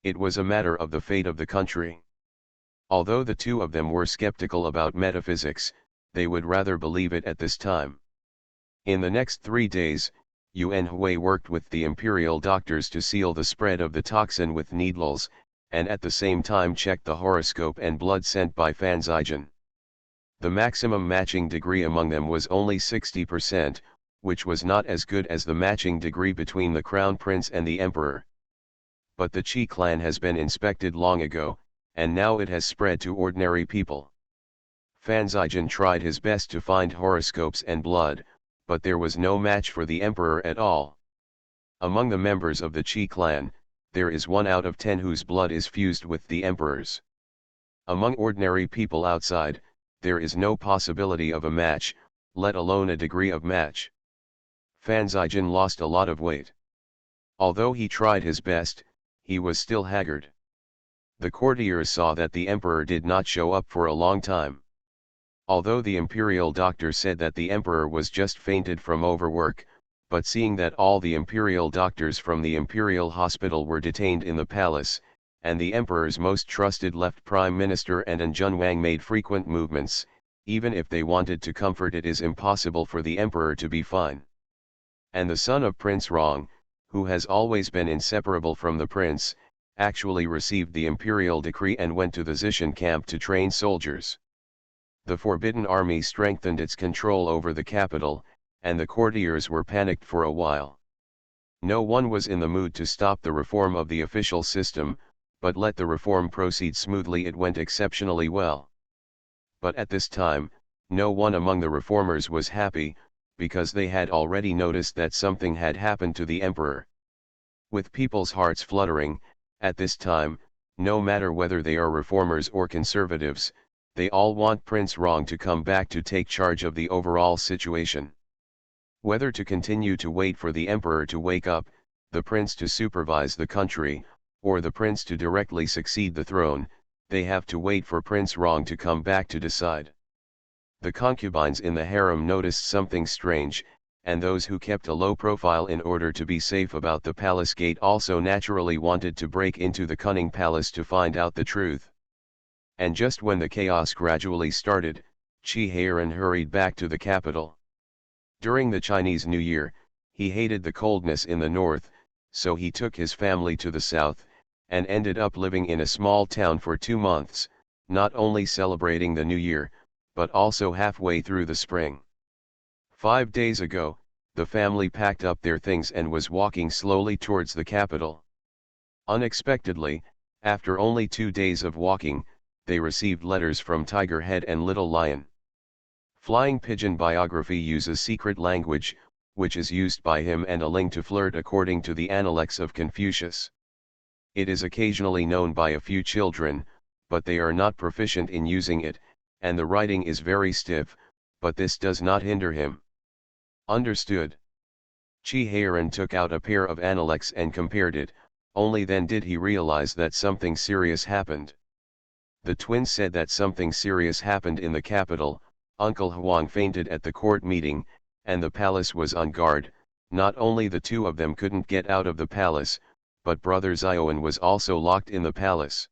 It was a matter of the fate of the country. Although the two of them were skeptical about metaphysics, they would rather believe it at this time. In the next 3 days, Yuan Hui worked with the imperial doctors to seal the spread of the toxin with needles, and at the same time checked the horoscope and blood sent by Fan Zijin. The maximum matching degree among them was only 60%, which was not as good as the matching degree between the crown prince and the emperor. But the Qi clan has been inspected long ago, and now it has spread to ordinary people. Fan Zijin tried his best to find horoscopes and blood, but there was no match for the emperor at all. Among the members of the Qi clan, there is 1 out of 10 whose blood is fused with the emperor's. Among ordinary people outside, there is no possibility of a match, let alone a degree of match. Fan Zijin lost a lot of weight. Although he tried his best, he was still haggard. The courtiers saw that the emperor did not show up for a long time. Although the imperial doctor said that the emperor was just fainted from overwork, but seeing that all the imperial doctors from the imperial hospital were detained in the palace, and the emperor's most trusted left prime minister and An Junwang made frequent movements, even if they wanted to comfort it is impossible for the emperor to be fine. And the son of Prince Rong, who has always been inseparable from the prince, actually received the imperial decree and went to the Zishan camp to train soldiers. The Forbidden Army strengthened its control over the capital, and the courtiers were panicked for a while. No one was in the mood to stop the reform of the official system, but let the reform proceed smoothly. It went exceptionally well. But at this time, no one among the reformers was happy, because they had already noticed that something had happened to the emperor. With people's hearts fluttering, at this time, no matter whether they are reformers or conservatives, they all want Prince Rong to come back to take charge of the overall situation. Whether to continue to wait for the emperor to wake up, the prince to supervise the country, or the prince to directly succeed the throne, they have to wait for Prince Rong to come back to decide. The concubines in the harem noticed something strange, and those who kept a low profile in order to be safe about the palace gate also naturally wanted to break into the cunning palace to find out the truth. And just when the chaos gradually started, Qi Heiran hurried back to the capital. During the Chinese New Year, he hated the coldness in the north, so he took his family to the south, and ended up living in a small town for 2 months, not only celebrating the New Year, but also halfway through the spring. 5 days ago, the family packed up their things and was walking slowly towards the capital. Unexpectedly, after only 2 days of walking, they received letters from Tiger Head and Little Lion. Flying Pigeon biography uses secret language, which is used by him and a Ling to flirt according to the Analects of Confucius. It is occasionally known by a few children, but they are not proficient in using it, and the writing is very stiff, but this does not hinder him. Understood. Qi Heiran took out a pair of Analects and compared it, only then did he realize that something serious happened. The twins said that something serious happened in the capital. Uncle Huang fainted at the court meeting, and the palace was on guard. Not only the two of them couldn't get out of the palace, but brother Zioan was also locked in the palace.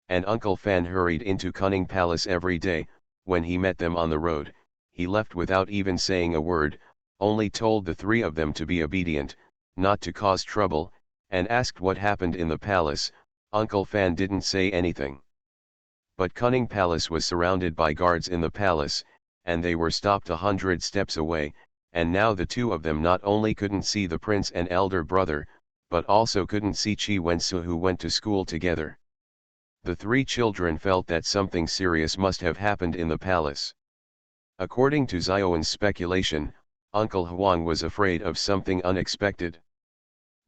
And Uncle Fan hurried into Cunning Palace every day. When he met them on the road, he left without even saying a word, only told the 3 of them to be obedient, not to cause trouble, and asked what happened in the palace. Uncle Fan didn't say anything. But Cunning Palace was surrounded by guards in the palace, and they were stopped 100 steps away, and now the 2 of them not only couldn't see the prince and elder brother, but also couldn't see Qi Wensu, who went to school together. The three children felt that something serious must have happened in the palace. According to Zioan's speculation, Uncle Huang was afraid of something unexpected.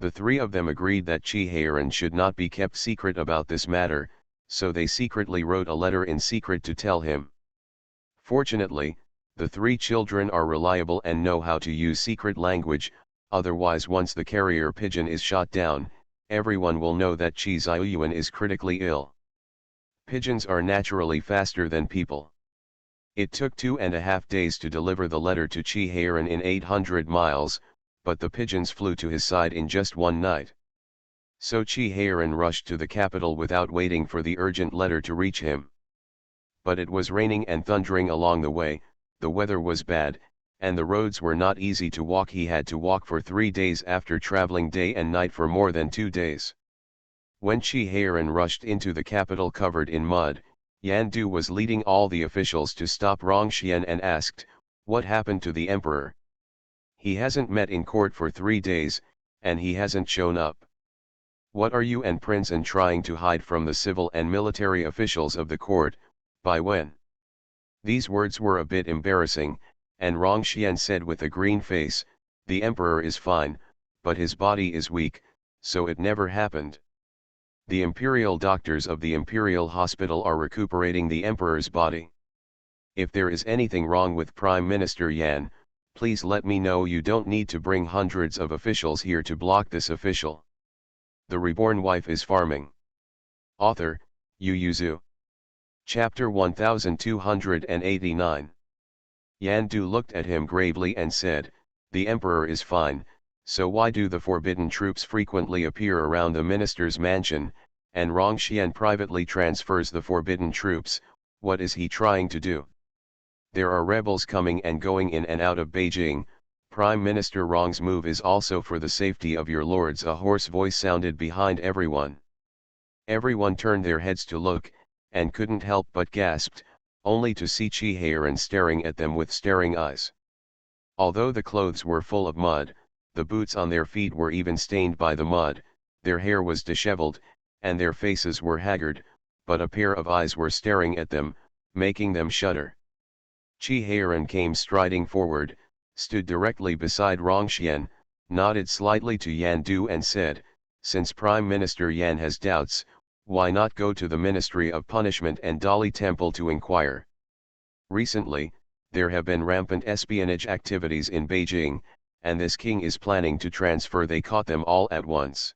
The three of them agreed that Qi Heiran should not be kept secret about this matter, so they secretly wrote a letter in secret to tell him. Fortunately, the three children are reliable and know how to use secret language, otherwise once the carrier pigeon is shot down, everyone will know that Qi Ziyuan is critically ill. Pigeons are naturally faster than people. It took 2.5 days to deliver the letter to Qi Heiran in 800 miles, but the pigeons flew to his side in just one night. So Qi Heiran rushed to the capital without waiting for the urgent letter to reach him. But it was raining and thundering along the way, the weather was bad, and the roads were not easy to walk. He had to walk for 3 days after traveling day and night for more than 2 days. When Qi Heiran rushed into the capital covered in mud, Yan Du was leading all the officials to stop Rongxian and asked, "What happened to the emperor? He hasn't met in court for 3 days, and he hasn't shown up. What are you and Prince An trying to hide from the civil and military officials of the court, by when?" These words were a bit embarrassing, and Rongxian said with a green face, "The emperor is fine, but his body is weak, so it never happened. The imperial doctors of the imperial hospital are recuperating the emperor's body. If there is anything wrong with Prime Minister Yan, please let me know. You don't need to bring hundreds of officials here to block this official. The Reborn Wife is farming." Author, Yu Yuzu. Chapter 1289. Yan Du looked at him gravely and said, "The emperor is fine, so why do the forbidden troops frequently appear around the minister's mansion, and Rongxian privately transfers the forbidden troops? What is he trying to do? There are rebels coming and going in and out of Beijing. Prime Minister Rong's move is also for the safety of your lords." A hoarse voice sounded behind everyone. Everyone turned their heads to look, and couldn't help but gasped, only to see Qi Heiran staring at them with staring eyes. Although the clothes were full of mud, the boots on their feet were even stained by the mud, their hair was disheveled, and their faces were haggard, but a pair of eyes were staring at them, making them shudder. Qi Heiran came striding forward, stood directly beside Rongxian, nodded slightly to Yan Du and said, "Since Prime Minister Yan has doubts, why not go to the Ministry of Punishment and Dali Temple to inquire? Recently, there have been rampant espionage activities in Beijing, and this king is planning to transfer. They caught them all at once.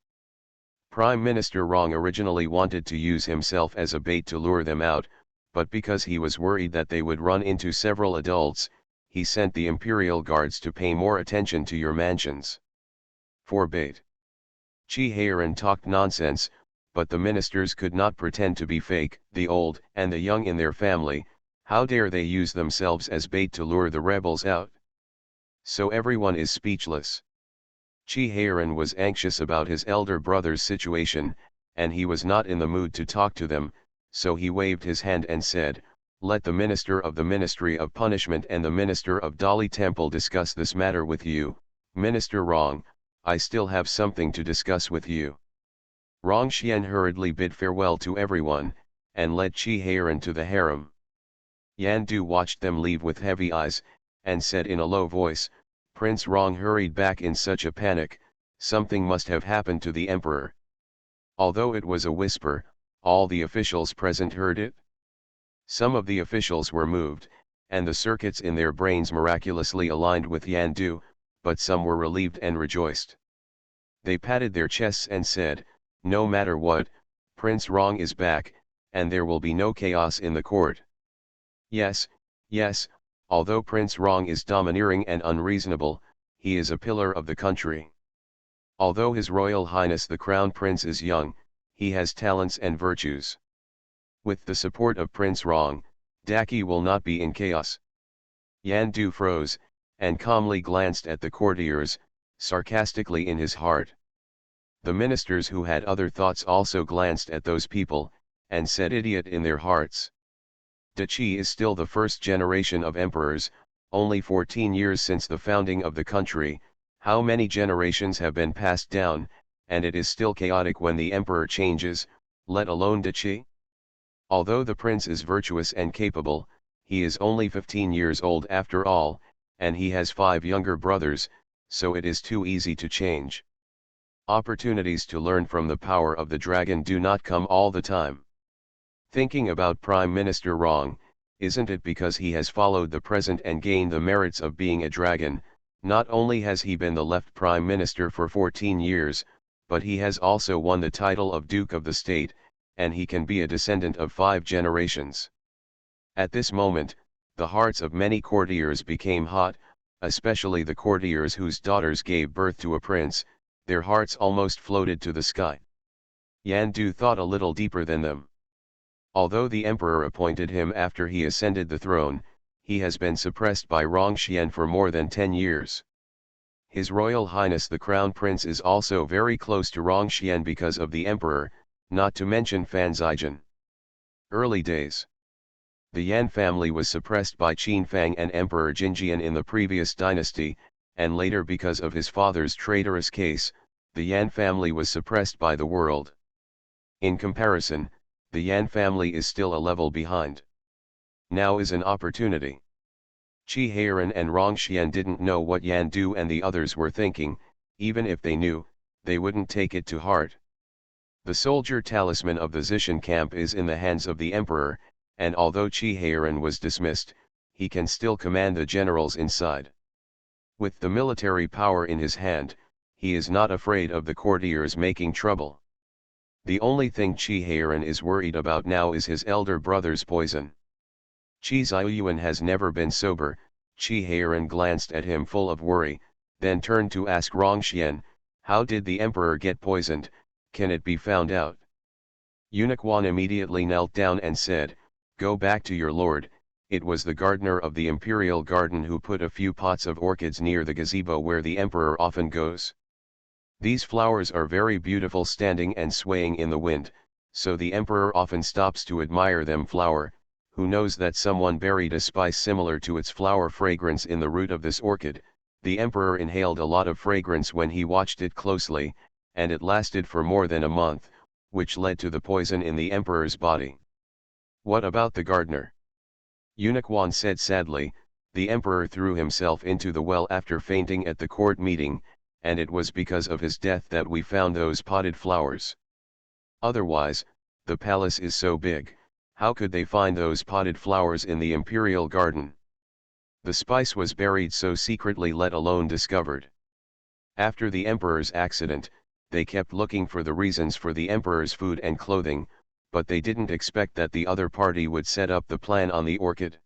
Prime Minister Rong originally wanted to use himself as a bait to lure them out, but because he was worried that they would run into several adults, he sent the imperial guards to pay more attention to your mansions. For bait." Qi Heiran talked nonsense, but the ministers could not pretend to be fake. The old and the young in their family, how dare they use themselves as bait to lure the rebels out? So everyone is speechless. Qi Heiran was anxious about his elder brother's situation, and he was not in the mood to talk to them, so he waved his hand and said, "Let the minister of the Ministry of Punishment and the minister of Dali Temple discuss this matter with you. Minister Rong, I still have something to discuss with you." Rongxian hurriedly bid farewell to everyone, and led Qi Heiran to the harem. Yan Du watched them leave with heavy eyes, and said in a low voice, "Prince Rong hurried back in such a panic, something must have happened to the emperor." Although it was a whisper, all the officials present heard it. Some of the officials were moved, and the circuits in their brains miraculously aligned with Yan Du, but some were relieved and rejoiced. They patted their chests and said, "No matter what, Prince Rong is back, and there will be no chaos in the court." Yes, yes, although Prince Rong is domineering and unreasonable, he is a pillar of the country. Although His Royal Highness the Crown Prince is young, he has talents and virtues. With the support of Prince Rong, Daki will not be in chaos. Yan Du froze, and calmly glanced at the courtiers, sarcastically in his heart. The ministers who had other thoughts also glanced at those people, and said idiot in their hearts. Da Qi is still the first generation of emperors, only 14 years since the founding of the country. How many generations have been passed down, and it is still chaotic when the emperor changes, let alone de Qi. Although the prince is virtuous and capable, he is only 15 years old after all, and he has 5 younger brothers, so it is too easy to change. Opportunities to learn from the power of the dragon do not come all the time. Thinking about Prime Minister wrong, isn't it because he has followed the present and gained the merits of being a dragon? Not only has he been the left Prime Minister for 14 years, but he has also won the title of Duke of the State, and he can be a descendant of 5 generations. At this moment, the hearts of many courtiers became hot, especially the courtiers whose daughters gave birth to a prince. Their hearts almost floated to the sky. Yan Du thought a little deeper than them. Although the emperor appointed him after he ascended the throne, he has been suppressed by Rongxian for more than 10 years. His Royal Highness the Crown Prince is also very close to Rongxian because of the emperor, not to mention Fan Zijian. Early days. The Yan family was suppressed by Qin Fang and Emperor Jinjian in the previous dynasty, and later because of his father's traitorous case, the Yan family was suppressed by the world. In comparison, the Yan family is still a level behind. Now is an opportunity. Qi Heiran and Rongxian didn't know what Yan Du and the others were thinking. Even if they knew, they wouldn't take it to heart. The soldier talisman of the Zishan camp is in the hands of the emperor, and although Qi Heiran was dismissed, he can still command the generals inside. With the military power in his hand, he is not afraid of the courtiers making trouble. The only thing Qi Heiran is worried about now is his elder brother's poison. Qi Ziyuan has never been sober. Qi Heiran glanced at him full of worry, then turned to ask Rongxian, "How did the emperor get poisoned? Can it be found out?" Eunuch Wan immediately knelt down and said, "Go back to your lord. It was the gardener of the imperial garden who put a few pots of orchids near the gazebo where the emperor often goes. These flowers are very beautiful standing and swaying in the wind, so the emperor often stops to admire them. Flower, who knows that someone buried a spice similar to its flower fragrance in the root of this orchid?" The emperor inhaled a lot of fragrance when he watched it closely, and it lasted for more than a month, which led to the poison in the emperor's body. "What about the gardener?" Eunuch Wan said sadly, "The emperor threw himself into the well after fainting at the court meeting, and it was because of his death that we found those potted flowers. Otherwise, the palace is so big, how could they find those potted flowers in the imperial garden? The spice was buried so secretly, let alone discovered. After the emperor's accident, they kept looking for the reasons for the emperor's food and clothing, but they didn't expect that the other party would set up the plan on the orchid.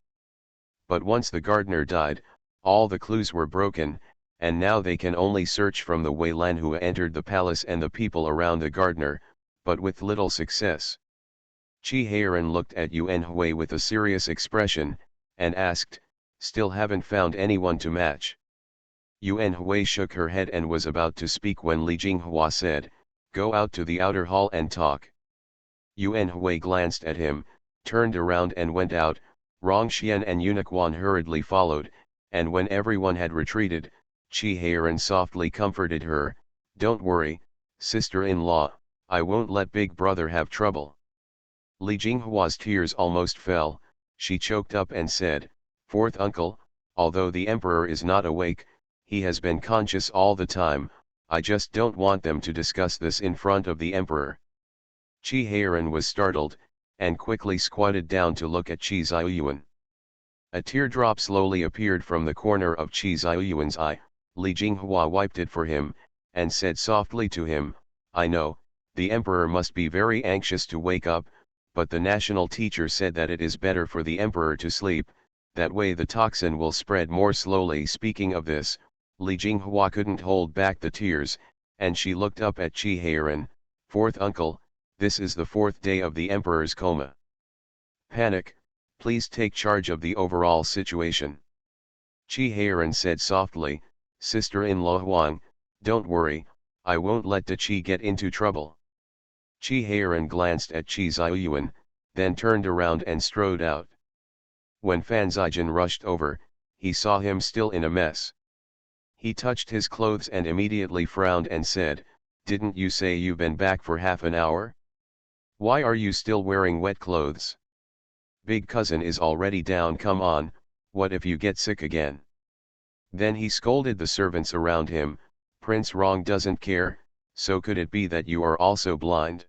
But once the gardener died, all the clues were broken, and now they can only search from the Wei Lan who entered the palace and the people around the gardener, but with little success." Qi Heiran looked at Yuan Hui with a serious expression, and asked, "Still haven't found anyone to match?" Yuan Hui shook her head and was about to speak when Li Jinghua said, "Go out to the outer hall and talk." Yuan Hui glanced at him, turned around and went out. Rongxian and Eunuch Wan hurriedly followed, and when everyone had retreated, Qi Heiran softly comforted her, "Don't worry, sister-in-law, I won't let big brother have trouble." Li Jinghua's tears almost fell. She choked up and said, "Fourth uncle, although the emperor is not awake, he has been conscious all the time. I just don't want them to discuss this in front of the emperor." Qi Heiran was startled, and quickly squatted down to look at Qi Ziyuan. A teardrop slowly appeared from the corner of Qi Ziyuan's eye. Li Jinghua wiped it for him, and said softly to him, "I know, the emperor must be very anxious to wake up, but the national teacher said that it is better for the emperor to sleep, that way the toxin will spread more slowly." Speaking of this, Li Jinghua couldn't hold back the tears, and she looked up at Qi Heiran, "Fourth uncle, this is the 4th day of the emperor's coma. Panic, please take charge of the overall situation." Qi Heiran said softly, "Sister-in-law Huang, don't worry, I won't let De Qi get into trouble." Qi Heiran glanced at Qi Ziyuan, then turned around and strode out. When Fan Zijian rushed over, he saw him still in a mess. He touched his clothes and immediately frowned and said, Didn't you say you've been back for half an hour? Why are you still wearing wet clothes? Big cousin is already down, come on, what if you get sick again? Then he scolded the servants around him. Prince Rong doesn't care, so could it be that you are also blind?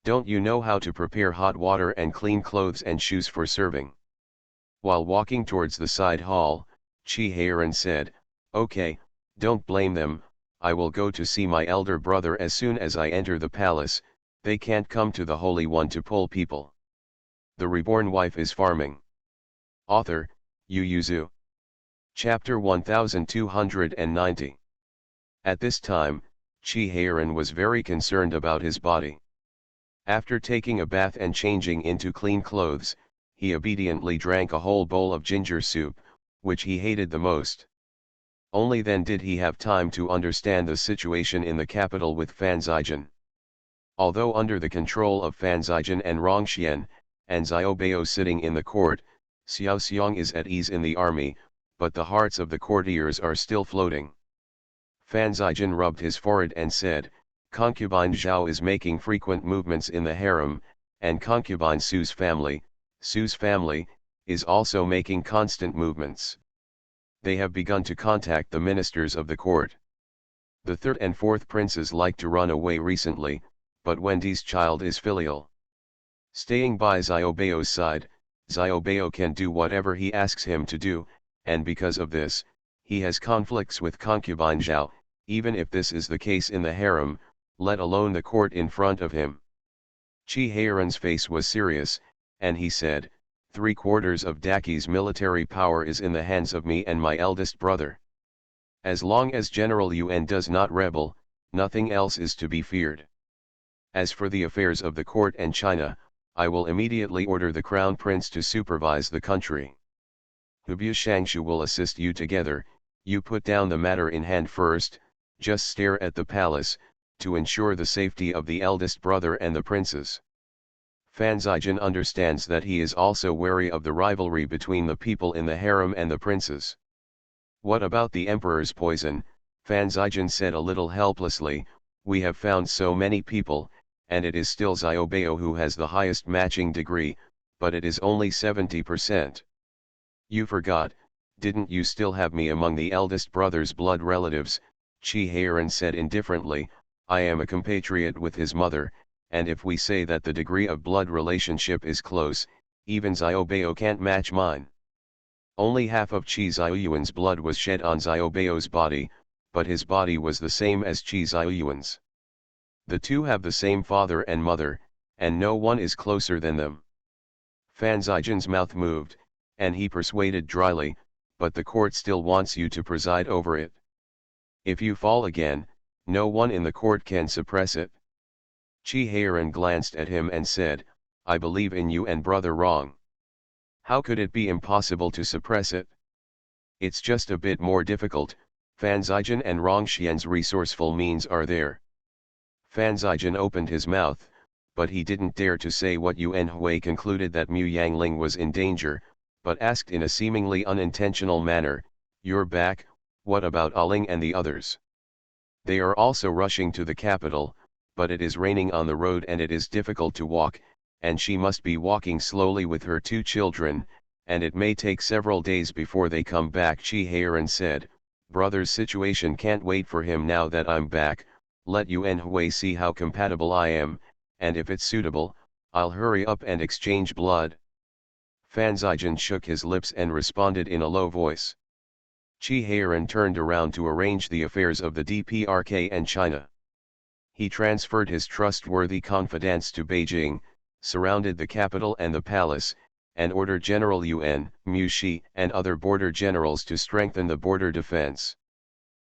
Don't you know how to prepare hot water and clean clothes and shoes for serving? While walking towards the side hall, Chi Heiran said, okay, don't blame them, I will go to see my elder brother as soon as I enter the palace, they can't come to the Holy One to pull people. The Reborn Wife is Farming. Author, Yu Yuzu. Chapter 1290. At this time, Chi Heiran was very concerned about his body. After taking a bath and changing into clean clothes, he obediently drank a whole bowl of ginger soup, which he hated the most. Only then did he have time to understand the situation in the capital with Fan Zijian. Although under the control of Fan Zijian and Rongxian, and Xiaobao sitting in the court, Xiao Xiang is at ease in the army, but the hearts of the courtiers are still floating. Fan Zijian rubbed his forehead and said, concubine Zhao is making frequent movements in the harem, and concubine Su's family, is also making constant movements. They have begun to contact the ministers of the court. The third and fourth princes like to run away recently, but Wendy's child is filial. Staying by Xiaobao's side, Xiaobao can do whatever he asks him to do, and because of this, he has conflicts with concubine Zhao, even if this is the case in the harem, let alone the court in front of him. Chi Heiran's face was serious, and he said, 3/4 of Daki's military power is in the hands of me and my eldest brother. As long as General Yuan does not rebel, nothing else is to be feared. As for the affairs of the court and China, I will immediately order the crown prince to supervise the country. Hubu Shangshu will assist you together, you put down the matter in hand first, just stare at the palace, to ensure the safety of the eldest brother and the princes. Fan Zijian understands that he is also wary of the rivalry between the people in the harem and the princes. What about the emperor's poison? Fan Zijian said a little helplessly, we have found so many people, and it is still Xiaobao who has the highest matching degree, but it is only 70%. You forgot, didn't you still have me among the eldest brother's blood relatives? Chi Heiran said indifferently, I am a compatriot with his mother, and if we say that the degree of blood relationship is close, even Xiaobao can't match mine. Only half of Chi Xiaoyuan's blood was shed on Xiaobao's body, but his body was the same as Chi Xiaoyuan's. The two have the same father and mother, and no one is closer than them. Fan Zijian's mouth moved, and he persuaded dryly, but the court still wants you to preside over it. If you fall again, no one in the court can suppress it. Chi Heiran glanced at him and said, I believe in you and brother Rong. How could it be impossible to suppress it? It's just a bit more difficult. Fan Zijian and Rongxian's resourceful means are there. Fan Zijian opened his mouth, but he didn't dare to say what Yuan Hui concluded that Mu Yangling was in danger, but asked in a seemingly unintentional manner, you're back, what about Aling and the others? They are also rushing to the capital, but it is raining on the road and it is difficult to walk, and she must be walking slowly with her 2 children, and it may take several days before they come back. Chi Heiran said, brother's situation can't wait for him now that I'm back, let Yuan Hui see how compatible I am, and if it's suitable, I'll hurry up and exchange blood. Fan Zijian shook his lips and responded in a low voice. Chi Heiran turned around to arrange the affairs of the DPRK and China. He transferred his trustworthy confidants to Beijing, surrounded the capital and the palace, and ordered General Yuan, Mu Shi, and other border generals to strengthen the border defense.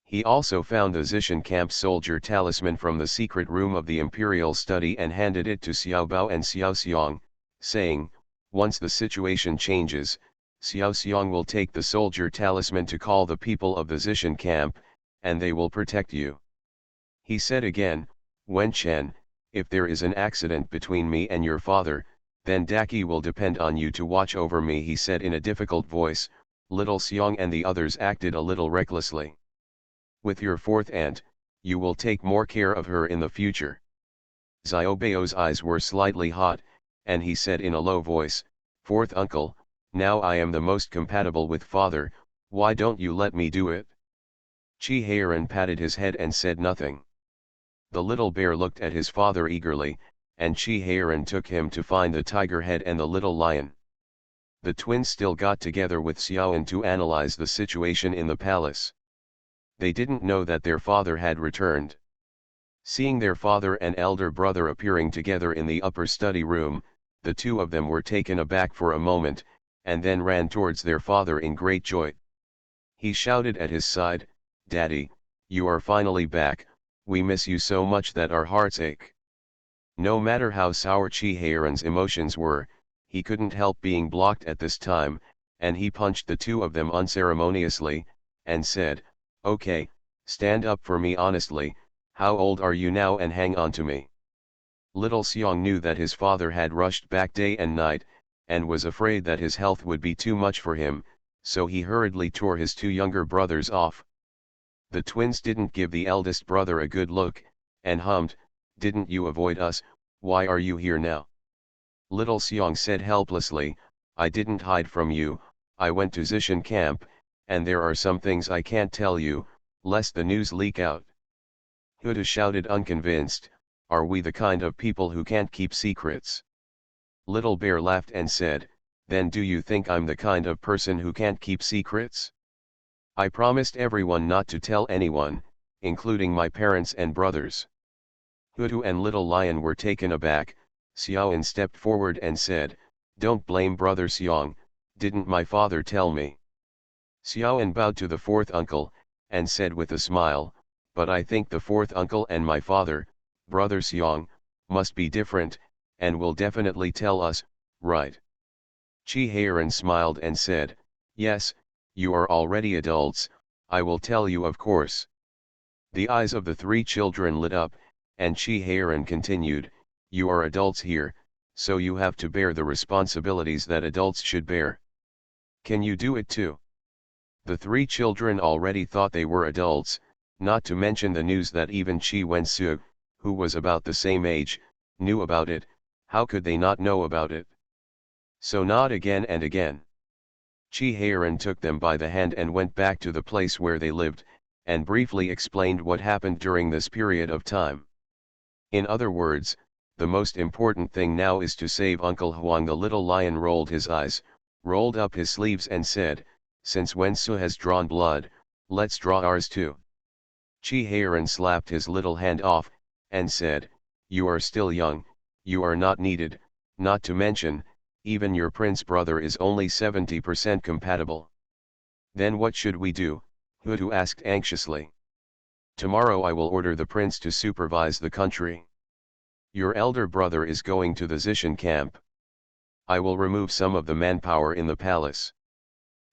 He also found the Zishan camp soldier talisman from the secret room of the imperial study and handed it to Xiao Bao and Xiao Xiang, saying, once the situation changes, Xiao Xiang will take the soldier talisman to call the people of the Zishan camp, and they will protect you. He said again, Wen Chen, if there is an accident between me and your father, then Daki will depend on you to watch over me, he said in a difficult voice. Little Xiang and the others acted a little recklessly. With your fourth aunt, you will take more care of her in the future. Xiaobeo's eyes were slightly hot, and he said in a low voice, "Fourth uncle, now I am the most compatible with father, why don't you let me do it?" Chi Heiran patted his head and said nothing. The little bear looked at his father eagerly, and Chi Heiran took him to find the tiger head and the little lion. The twins still got together with Xiaoan to analyze the situation in the palace. They didn't know that their father had returned. Seeing their father and elder brother appearing together in the upper study room, the two of them were taken aback for a moment, and then ran towards their father in great joy. He shouted at his side, "Daddy, you are finally back, we miss you so much that our hearts ache." No matter how sour Chi Heiran's emotions were, he couldn't help being blocked at this time, and he punched the two of them unceremoniously, and said, "Okay, stand up for me honestly, how old are you now and hang on to me." Little Xiong knew that his father had rushed back day and night, and was afraid that his health would be too much for him, so he hurriedly tore his two younger brothers off. The twins didn't give the eldest brother a good look, and hummed, "Didn't you avoid us, why are you here now?" Little Xiong said helplessly, "I didn't hide from you, I went to Zishan camp, and there are some things I can't tell you, lest the news leak out." Huda shouted unconvinced, "Are we the kind of people who can't keep secrets?" Little Bear laughed and said, "Then do you think I'm the kind of person who can't keep secrets? I promised everyone not to tell anyone, including my parents and brothers." Hudu and Little Lion were taken aback. Xiaoan stepped forward and said, "Don't blame brother Xiong, didn't my father tell me?" Xiaoan bowed to the fourth uncle, and said with a smile, "But I think the fourth uncle and my father, brother Xiong, must be different, and will definitely tell us, right?" Chi Heiran smiled and said, "Yes, you are already adults, I will tell you of course." The eyes of the three children lit up, and Chi Heiran continued, "You are adults here, so you have to bear the responsibilities that adults should bear. Can you do it too?" The three children already thought they were adults, not to mention the news that even Chi Wensu, who was about the same age, knew about it. How could they not know about it? So nod again and again. Chi Heiran took them by the hand and went back to the place where they lived, and briefly explained what happened during this period of time. In other words, the most important thing now is to save Uncle Huang. The little lion rolled his eyes, rolled up his sleeves and said, "Since Wensu has drawn blood, let's draw ours too." Chi Heiran slapped his little hand off, and said, "You are still young, you are not needed, not to mention, even your prince brother is only 70% compatible." "Then what should we do?" Hudu asked anxiously. "Tomorrow I will order the prince to supervise the country. Your elder brother is going to the Zishan camp. I will remove some of the manpower in the palace.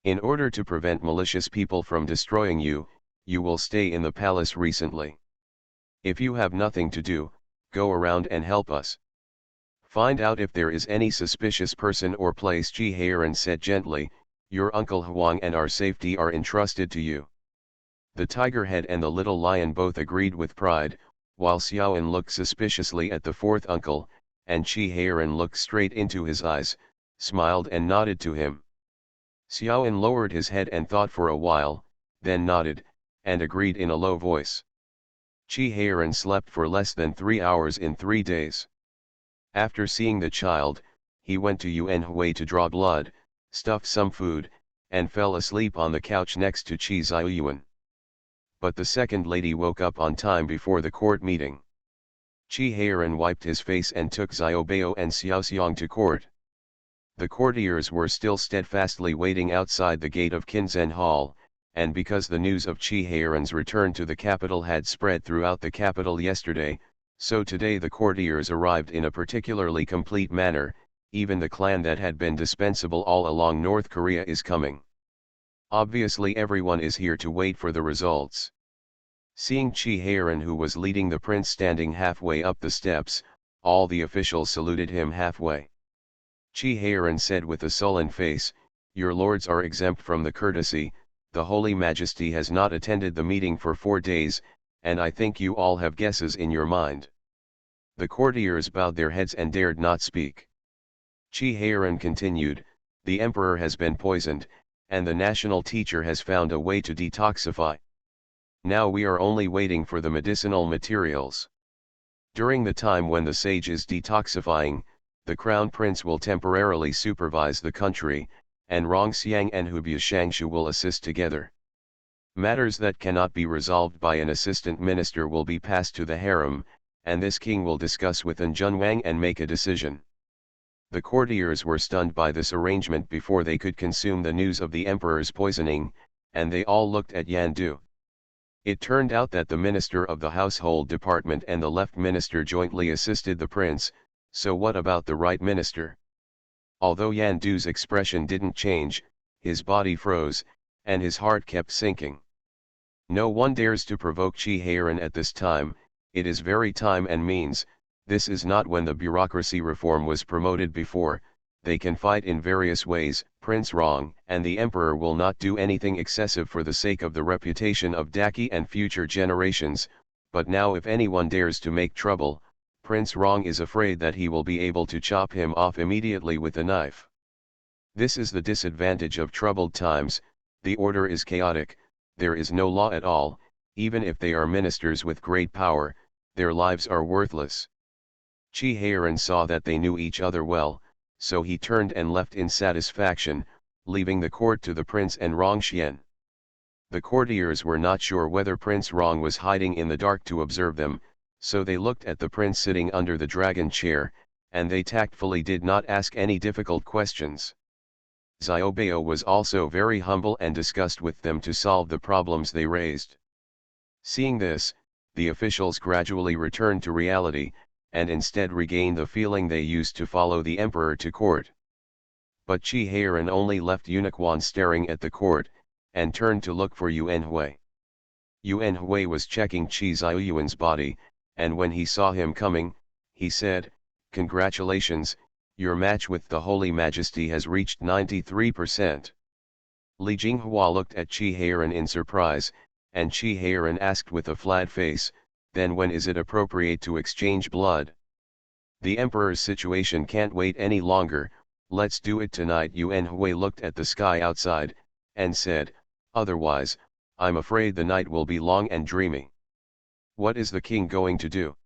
In order to prevent malicious people from destroying you, you will stay in the palace recently. If you have nothing to do, go around and help us. Find out if there is any suspicious person or place." Chi Heiran said gently, "Your Uncle Huang and our safety are entrusted to you." The tiger head and the little lion both agreed with pride, while Xiaoan looked suspiciously at the fourth uncle, and Chi Heiran looked straight into his eyes, smiled and nodded to him. Xiaoan lowered his head and thought for a while, then nodded, and agreed in a low voice. Chi Heiran slept for less than 3 hours in 3 days. After seeing the child, he went to Yuan Hui to draw blood, stuffed some food, and fell asleep on the couch next to Chi Ziyuan. But the second lady woke up on time before the court meeting. Chi Heiran wiped his face and took Xiaobeo and Xiaoxiang to court. The courtiers were still steadfastly waiting outside the gate of Qinzhen Hall, and because the news of Chi Heiran's return to the capital had spread throughout the capital yesterday, so today the courtiers arrived in a particularly complete manner. Even the clan that had been dispensable all along North Korea is coming. Obviously everyone is here to wait for the results. Seeing Chi Heiran, who was leading the prince, standing halfway up the steps, all the officials saluted him halfway. Chi Heiran said with a sullen face, "Your lords are exempt from the courtesy, the Holy Majesty has not attended the meeting for 4 days, and I think you all have guesses in your mind. The courtiers bowed their heads and dared not speak. Chi Heiran continued, the emperor has been poisoned, and the national teacher has found a way to detoxify. Now we are only waiting for the medicinal materials. During the time when the sage is detoxifying, the crown prince will temporarily supervise the country, and Rongxiang and Hubia Shangshu will assist together. Matters that cannot be resolved by an assistant minister will be passed to the harem, and this king will discuss with An Junwang and make a decision. The courtiers were stunned by this arrangement before they could consume the news of the emperor's poisoning, and they all looked at Yan Du. It turned out that the minister of the household department and the left minister jointly assisted the prince, so what about the right minister? Although Yan Du's expression didn't change, his body froze, and his heart kept sinking. No one dares to provoke Chi Heiran at this time, it is very time and means. This is not when the bureaucracy reform was promoted before. They can fight in various ways. Prince Rong and the emperor will not do anything excessive for the sake of the reputation of Daki and future generations, but now if anyone dares to make trouble, Prince Rong is afraid that he will be able to chop him off immediately with a knife. This is the disadvantage of troubled times. The order is chaotic, there is no law at all. Even if they are ministers with great power, their lives are worthless. Chi Heiran saw that they knew each other well, so he turned and left in satisfaction, leaving the court to the prince and Rongxian. The courtiers were not sure whether Prince Rong was hiding in the dark to observe them, so they looked at the prince sitting under the dragon chair, and they tactfully did not ask any difficult questions. Xiaobao was also very humble and discussed with them to solve the problems they raised. Seeing this, the officials gradually returned to reality, and instead regained the feeling they used to follow the emperor to court. But Chi Heiran only left Uniquan staring at the court, and turned to look for Yuan Hui. Yuan Hui was checking Chi Xiaoyuan's body, and when he saw him coming, he said, "Congratulations, your match with the Holy Majesty has reached 93%. Li Jinghua looked at Chi Heiran in surprise, and Chi Heiran asked with a flat face, "Then when is it appropriate to exchange blood? The emperor's situation can't wait any longer, let's do it tonight." Yuan Hui looked at the sky outside, and said, "Otherwise, I'm afraid the night will be long and dreamy." "What is the king going to do?"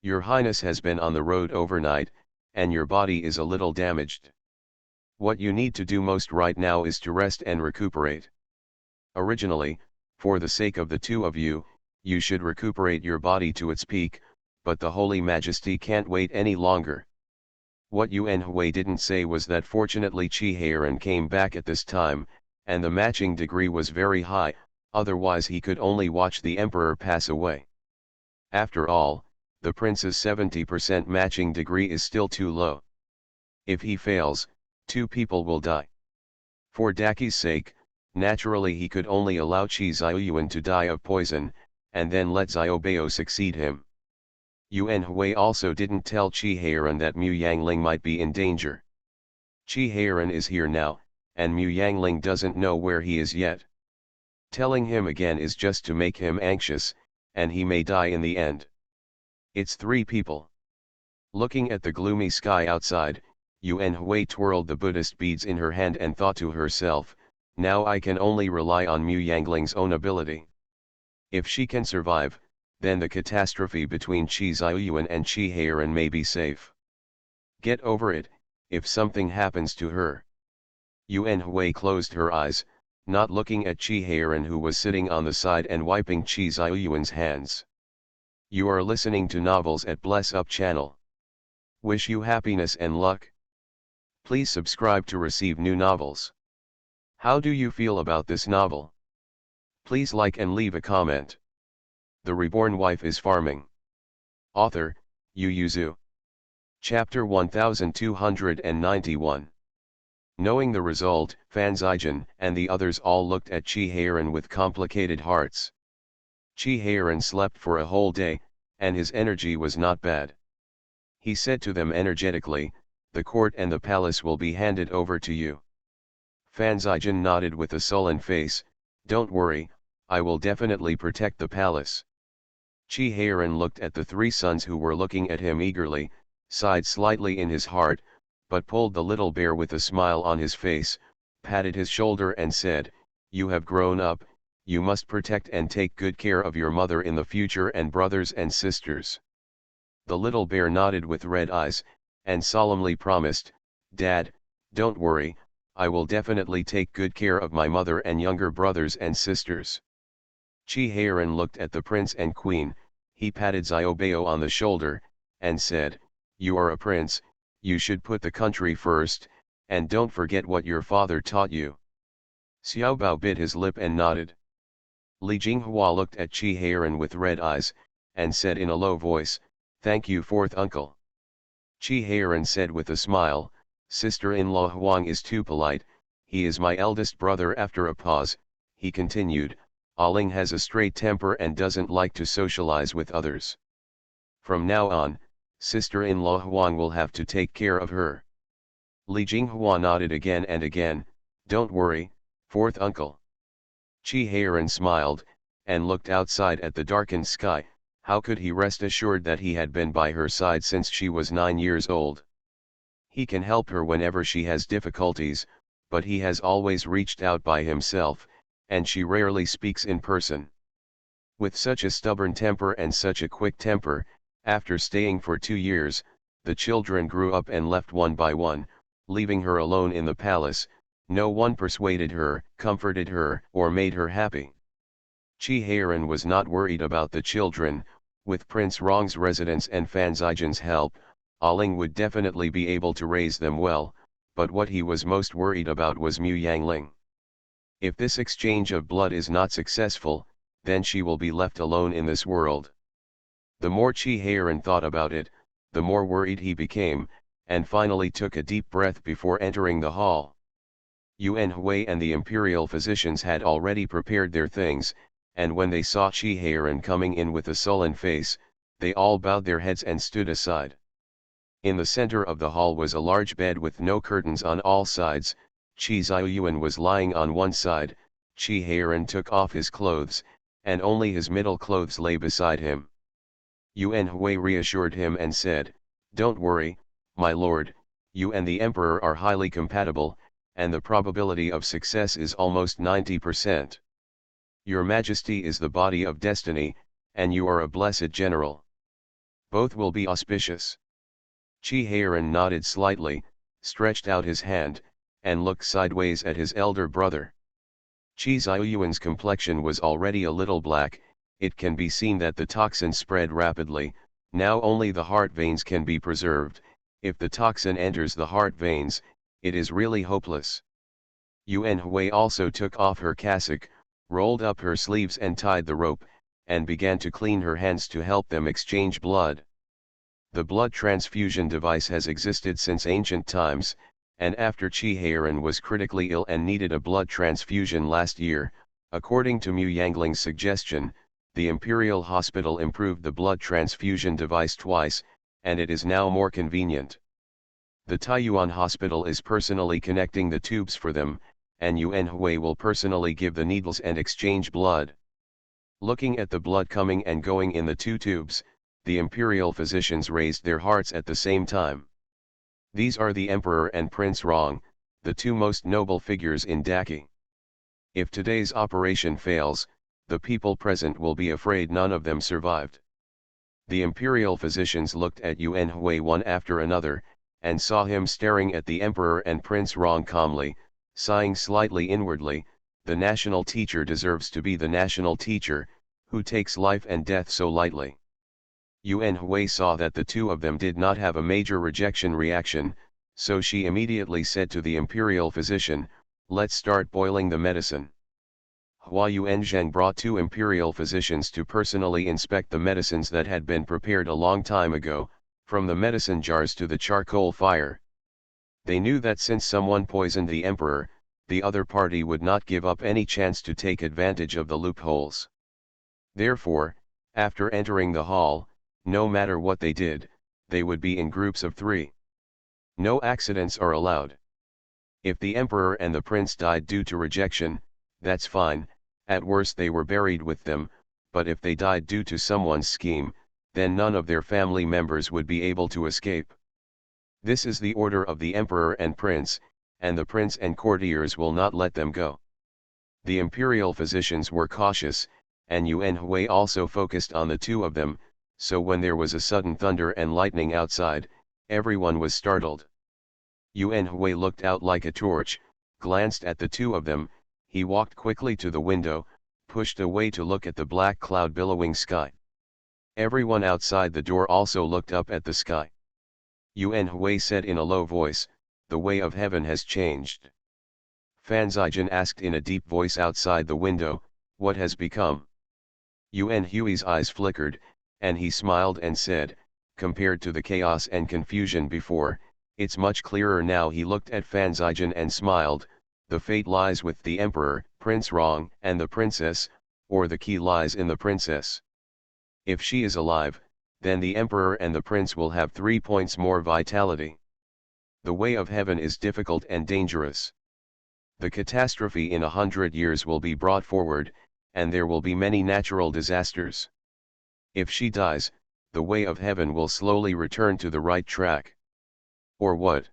"Your Highness has been on the road overnight, and your body is a little damaged. What you need to do most right now is to rest and recuperate. Originally, for the sake of the two of you, you should recuperate your body to its peak, but the Holy Majesty can't wait any longer." What Yuan Hui didn't say was that fortunately Chi Heiran came back at this time, and the matching degree was very high, otherwise he could only watch the emperor pass away. After all, the prince's 70% matching degree is still too low. If he fails, 2 people will die. For Daki's sake, naturally he could only allow Chi Xiaoyuan to die of poison, and then let Xiaobao succeed him. Yuan Hui also didn't tell Chi Heiran that Mu Yangling might be in danger. Chi Heiran is here now, and Mu Yangling doesn't know where he is yet. Telling him again is just to make him anxious, and he may die in the end. It's 3 people. Looking at the gloomy sky outside, Yuan Hui twirled the Buddhist beads in her hand and thought to herself, "Now I can only rely on Mu Yangling's own ability. If she can survive, then the catastrophe between Chi Xiaoyuan and Chi Heiran may be safe. Get over it, if something happens to her." Yuan Hui closed her eyes, not looking at Chi Heiran who was sitting on the side and wiping Chi Xiaoyuan's hands. You are listening to Novels at Bless Up channel. Wish you happiness and luck. Please subscribe to receive new novels. How do you feel about this novel? Please like and leave a comment. The Reborn Wife is Farming. Author, Yu Yuzu. Chapter 1291. Knowing the result, Fan Zijin and the others all looked at Chi Heiran with complicated hearts. Chi Heiran slept for a whole day, and his energy was not bad. He said to them energetically, "The court and the palace will be handed over to you." Fan Zijin nodded with a sullen face, "Don't worry, I will definitely protect the palace." Chi Heiran looked at the three sons who were looking at him eagerly, sighed slightly in his heart, but pulled the little bear with a smile on his face, patted his shoulder and said, "You have grown up, you must protect and take good care of your mother in the future and brothers and sisters." The little bear nodded with red eyes, and solemnly promised, "Dad, don't worry, I will definitely take good care of my mother and younger brothers and sisters." Chi Heiran looked at the prince and queen, he patted Xiaobao on the shoulder, and said, "You are a prince, you should put the country first, and don't forget what your father taught you." Xiaobao bit his lip and nodded. Li Jinghua looked at Chi Heiran with red eyes, and said in a low voice, "Thank you, fourth uncle." Chi Heiran said with a smile, "Sister-in-law Huang is too polite, he is my eldest brother." After a pause, he continued, "Aling has a straight temper and doesn't like to socialize with others. From now on, sister-in-law Huang will have to take care of her." Li Jinghua nodded again and again, "Don't worry, fourth uncle." Chi Heiran smiled, and looked outside at the darkened sky. How could he rest assured that he had been by her side since she was 9 years old? He can help her whenever she has difficulties, but he has always reached out by himself, and she rarely speaks in person. With such a stubborn temper and such a quick temper, after staying for 2 years, the children grew up and left one by one, leaving her alone in the palace. No one persuaded her, comforted her, or made her happy. Chi Heiran was not worried about the children. With Prince Rong's residence and Fan Zijan's help, Aling would definitely be able to raise them well, but what he was most worried about was Mu Yangling. If this exchange of blood is not successful, then she will be left alone in this world. The more Chi Heiran thought about it, the more worried he became, and finally took a deep breath before entering the hall. Yuan Hui and the imperial physicians had already prepared their things, and when they saw Chi Heiran coming in with a sullen face, they all bowed their heads and stood aside. In the center of the hall was a large bed with no curtains on all sides. Chi Xiaoyuan was lying on one side. Chi Heiran took off his clothes, and only his middle clothes lay beside him. Yuan Hui reassured him and said, "Don't worry, my lord, you and the emperor are highly compatible, and the probability of success is almost 90%. Your Majesty is the body of destiny, and you are a blessed general. Both will be auspicious." Chi Heiran nodded slightly, stretched out his hand, and looked sideways at his elder brother. Chi Xiaoyuan's complexion was already a little black. It can be seen that the toxin spread rapidly. Now only the heart veins can be preserved. If the toxin enters the heart veins, it is really hopeless. Yuan Hui also took off her cassock, rolled up her sleeves and tied the rope, and began to clean her hands to help them exchange blood. The blood transfusion device has existed since ancient times, and after Chi Heiran was critically ill and needed a blood transfusion last year, according to Mu Yangling's suggestion, the Imperial Hospital improved the blood transfusion device twice, and it is now more convenient. The Taiyuan Hospital is personally connecting the tubes for them, and Yuan Hui will personally give the needles and exchange blood. Looking at the blood coming and going in the two tubes, the imperial physicians raised their hearts at the same time. These are the Emperor and Prince Rong, the two most noble figures in Daki. If today's operation fails, the people present will be afraid none of them survived. The imperial physicians looked at Yuan Hui one after another, and saw him staring at the Emperor and Prince Rong calmly, sighing slightly inwardly. The national teacher deserves to be the national teacher, who takes life and death so lightly. Yuan Hui saw that the two of them did not have a major rejection reaction, so she immediately said to the imperial physician, "Let's start boiling the medicine." Hua Yuanzheng brought 2 imperial physicians to personally inspect the medicines that had been prepared a long time ago, from the medicine jars to the charcoal fire. They knew that since someone poisoned the emperor, the other party would not give up any chance to take advantage of the loopholes. Therefore, after entering the hall, no matter what they did, they would be in groups of 3. No accidents are allowed. If the emperor and the prince died due to rejection, that's fine, at worst they were buried with them, but if they died due to someone's scheme, then none of their family members would be able to escape. This is the order of the emperor and prince, and the prince and courtiers will not let them go. The imperial physicians were cautious, and Yuan Hui also focused on the two of them, so when there was a sudden thunder and lightning outside, everyone was startled. Yuan Hui looked out like a torch, glanced at the two of them, he walked quickly to the window, pushed away to look at the black cloud billowing sky. Everyone outside the door also looked up at the sky. Yuan Hui said in a low voice, "The way of heaven has changed." Fan Zijian asked in a deep voice outside the window, "What has become?" Yuan Hui's eyes flickered, and he smiled and said, "Compared to the chaos and confusion before, it's much clearer now." He looked at Fan Zijian and smiled, "The fate lies with the emperor, Prince Rong, and the princess, or the key lies in the princess. If she is alive, then the emperor and the prince will have 3 points more vitality. The way of heaven is difficult and dangerous. The catastrophe in 100 years will be brought forward, and there will be many natural disasters. If she dies, the way of heaven will slowly return to the right track." Or what?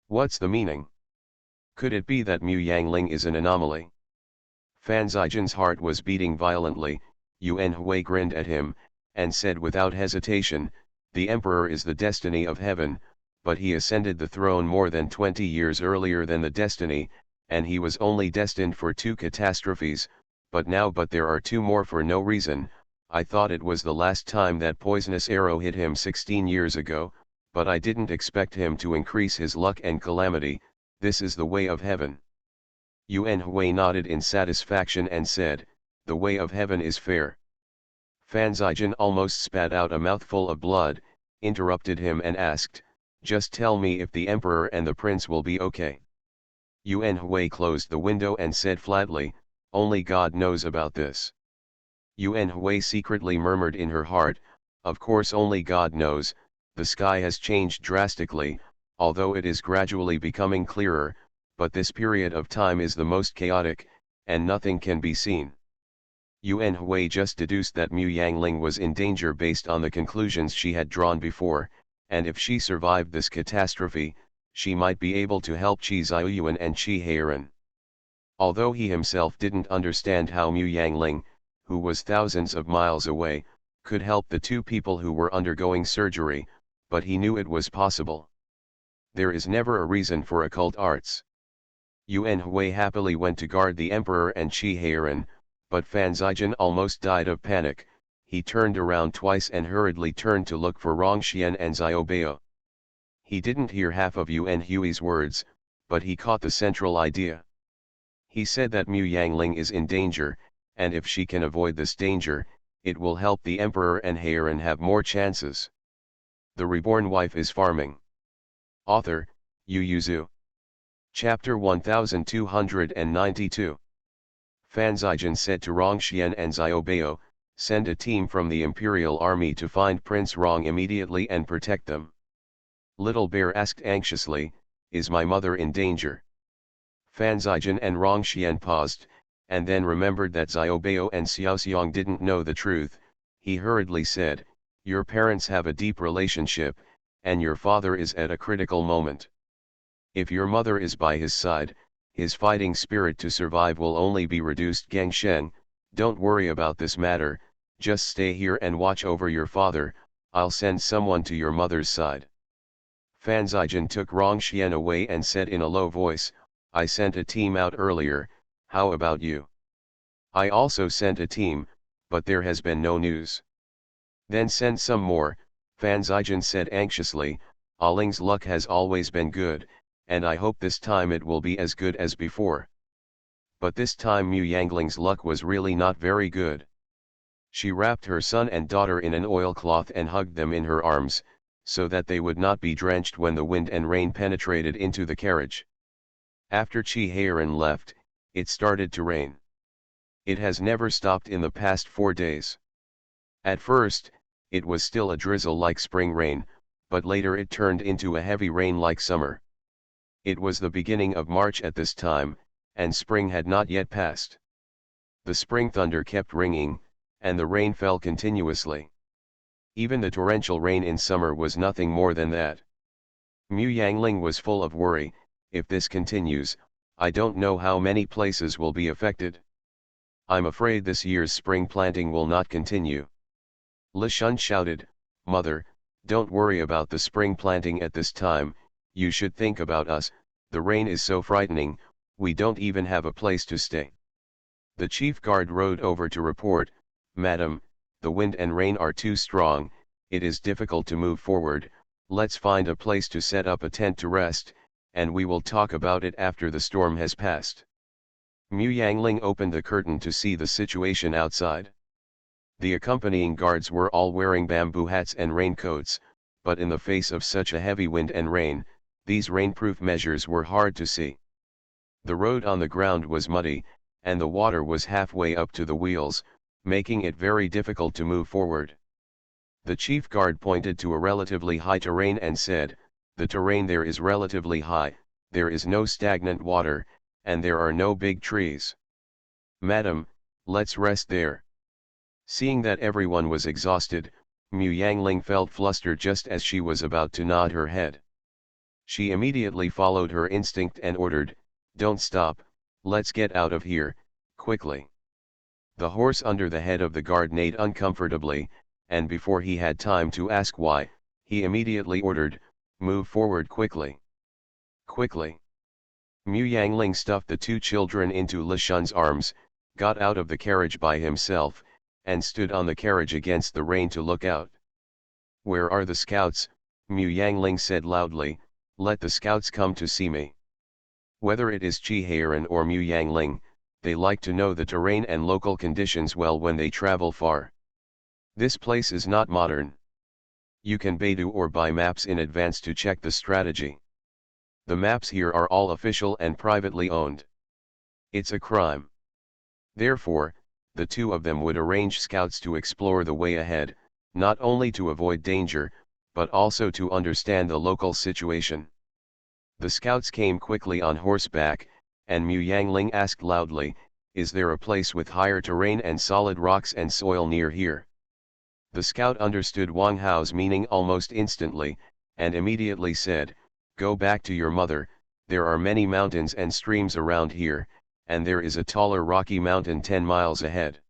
What's the meaning? Could it be that Mu Yangling is an anomaly? Fan Zijian's heart was beating violently. Yuan Hui grinned at him, and said without hesitation, "The emperor is the destiny of heaven, but he ascended the throne more than 20 years earlier than the destiny, and he was only destined for 2 catastrophes, but there are 2 more for no reason. I thought it was the last time that poisonous arrow hit him 16 years ago, but I didn't expect him to increase his luck and calamity. This is the way of heaven." Yuan Hui nodded in satisfaction and said, "The way of heaven is fair." Fan Zijian almost spat out a mouthful of blood, interrupted him and asked, "Just tell me if the emperor and the prince will be okay." Yuan Hui closed the window and said flatly, "Only God knows about this." Yuan Hui secretly murmured in her heart, "Of course only God knows. The sky has changed drastically, although it is gradually becoming clearer, but this period of time is the most chaotic, and nothing can be seen." Yuan Hui just deduced that Mu Yangling was in danger based on the conclusions she had drawn before, and if she survived this catastrophe, she might be able to help Qi Ziyuan and Qi Heiran. Although he himself didn't understand how Mu Yangling, who was thousands of miles away, could help the 2 people who were undergoing surgery, but he knew it was possible. There is never a reason for occult arts. Yuan Hui happily went to guard the emperor and Qi Heiran, but Fan Zijian almost died of panic. He turned around twice and hurriedly turned to look for Rongxian and Xiaobao. He didn't hear half of Yuan Hui's words, but he caught the central idea. He said that Mu Yangling is in danger, and if she can avoid this danger, it will help the emperor and Heiran have more chances. The Reborn Wife is Farming. Author, Yu Yuzu. Chapter 1292. Fan Zijian said to Rongxian and Xiaobao, "Send a team from the Imperial Army to find Prince Rong immediately and protect them." Little Bear asked anxiously, "Is my mother in danger?" Fan Zijian and Rongxian paused, and then remembered that Xiaobao and Xiaoxiang didn't know the truth. He hurriedly said, "Your parents have a deep relationship, and your father is at a critical moment. If your mother is by his side, his fighting spirit to survive will only be reduced." Gangsheng, don't worry about this matter, just stay here and watch over your father. I'll send someone to your mother's side. Fan Zijian took Rongxian away and said in a low voice, "I sent a team out earlier, how about you?" "I also sent a team, but there has been no news." "Then send some more," Fan Zijian said anxiously. "Aling's luck has always been good, and I hope this time it will be as good as before." But this time Mu Yangling's luck was really not very good. She wrapped her son and daughter in an oilcloth and hugged them in her arms, so that they would not be drenched when the wind and rain penetrated into the carriage. After Qi Heiran left, it started to rain. It has never stopped in the past 4 days. At first, it was still a drizzle like spring rain, but later it turned into a heavy rain like summer. It was the beginning of March at this time, and spring had not yet passed. The spring thunder kept ringing, and the rain fell continuously. Even the torrential rain in summer was nothing more than that. Mu Yangling was full of worry. If this continues, I don't know how many places will be affected. I'm afraid this year's spring planting will not continue. Li Shun shouted, Mother, don't worry about the spring planting at this time, you should think about us, the rain is so frightening, we don't even have a place to stay. The chief guard rode over to report, Madam, the wind and rain are too strong, it is difficult to move forward, let's find a place to set up a tent to rest, and we will talk about it after the storm has passed. Mu Yangling opened the curtain to see the situation outside. The accompanying guards were all wearing bamboo hats and raincoats, but in the face of such a heavy wind and rain, these rainproof measures were hard to see. The road on the ground was muddy, and the water was halfway up to the wheels, making it very difficult to move forward. The chief guard pointed to a relatively high terrain and said, the terrain there is relatively high, there is no stagnant water, and there are no big trees. Madam, let's rest there. Seeing that everyone was exhausted, Mu Yangling felt flustered just as she was about to nod her head. She immediately followed her instinct and ordered, don't stop, let's get out of here, quickly. The horse under the head of the guard neighed uncomfortably, and before he had time to ask why, he immediately ordered, move forward quickly. Quickly. Mu Yangling stuffed the two children into Li Shun's arms, got out of the carriage by himself, and stood on the carriage against the rain to look out. Where are the scouts? Mu Yangling said loudly, let the scouts come to see me. Whether it is Chi Heiran or Mu Yangling, they like to know the terrain and local conditions well when they travel far. This place is not modern. You can Baidu or buy maps in advance to check the strategy. The maps here are all official and privately owned. It's a crime. Therefore, the two of them would arrange scouts to explore the way ahead, not only to avoid danger, but also to understand the local situation. The scouts came quickly on horseback, and Mu Yangling asked loudly, is there a place with higher terrain and solid rocks and soil near here? The scout understood Wang Hao's meaning almost instantly, and immediately said, go back to your mother, there are many mountains and streams around here, and there is a taller rocky mountain 10 miles ahead.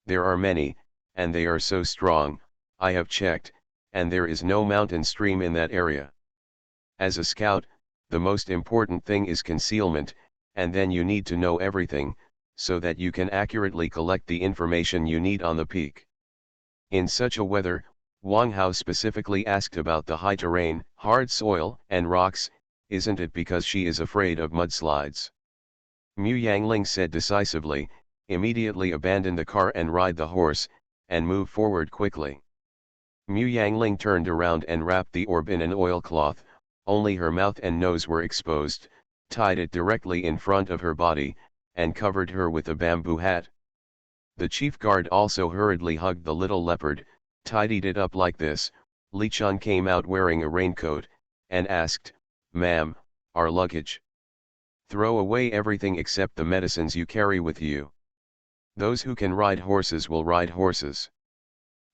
There are many, and they are so strong, I have checked, and there is no mountain stream in that area. As a scout, the most important thing is concealment, and then you need to know everything, so that you can accurately collect the information you need on the peak. In such a weather, Wang Hao specifically asked about the high terrain, hard soil, and rocks, isn't it because she is afraid of mudslides? Mu Yangling said decisively, immediately abandon the car and ride the horse, and move forward quickly. Mu Yangling turned around and wrapped the orb in an oilcloth, only her mouth and nose were exposed, tied it directly in front of her body, and covered her with a bamboo hat. The chief guard also hurriedly hugged the little leopard, tidied it up like this. Li Chun came out wearing a raincoat, and asked, Ma'am, our luggage. Throw away everything except the medicines you carry with you. Those who can ride horses will ride horses.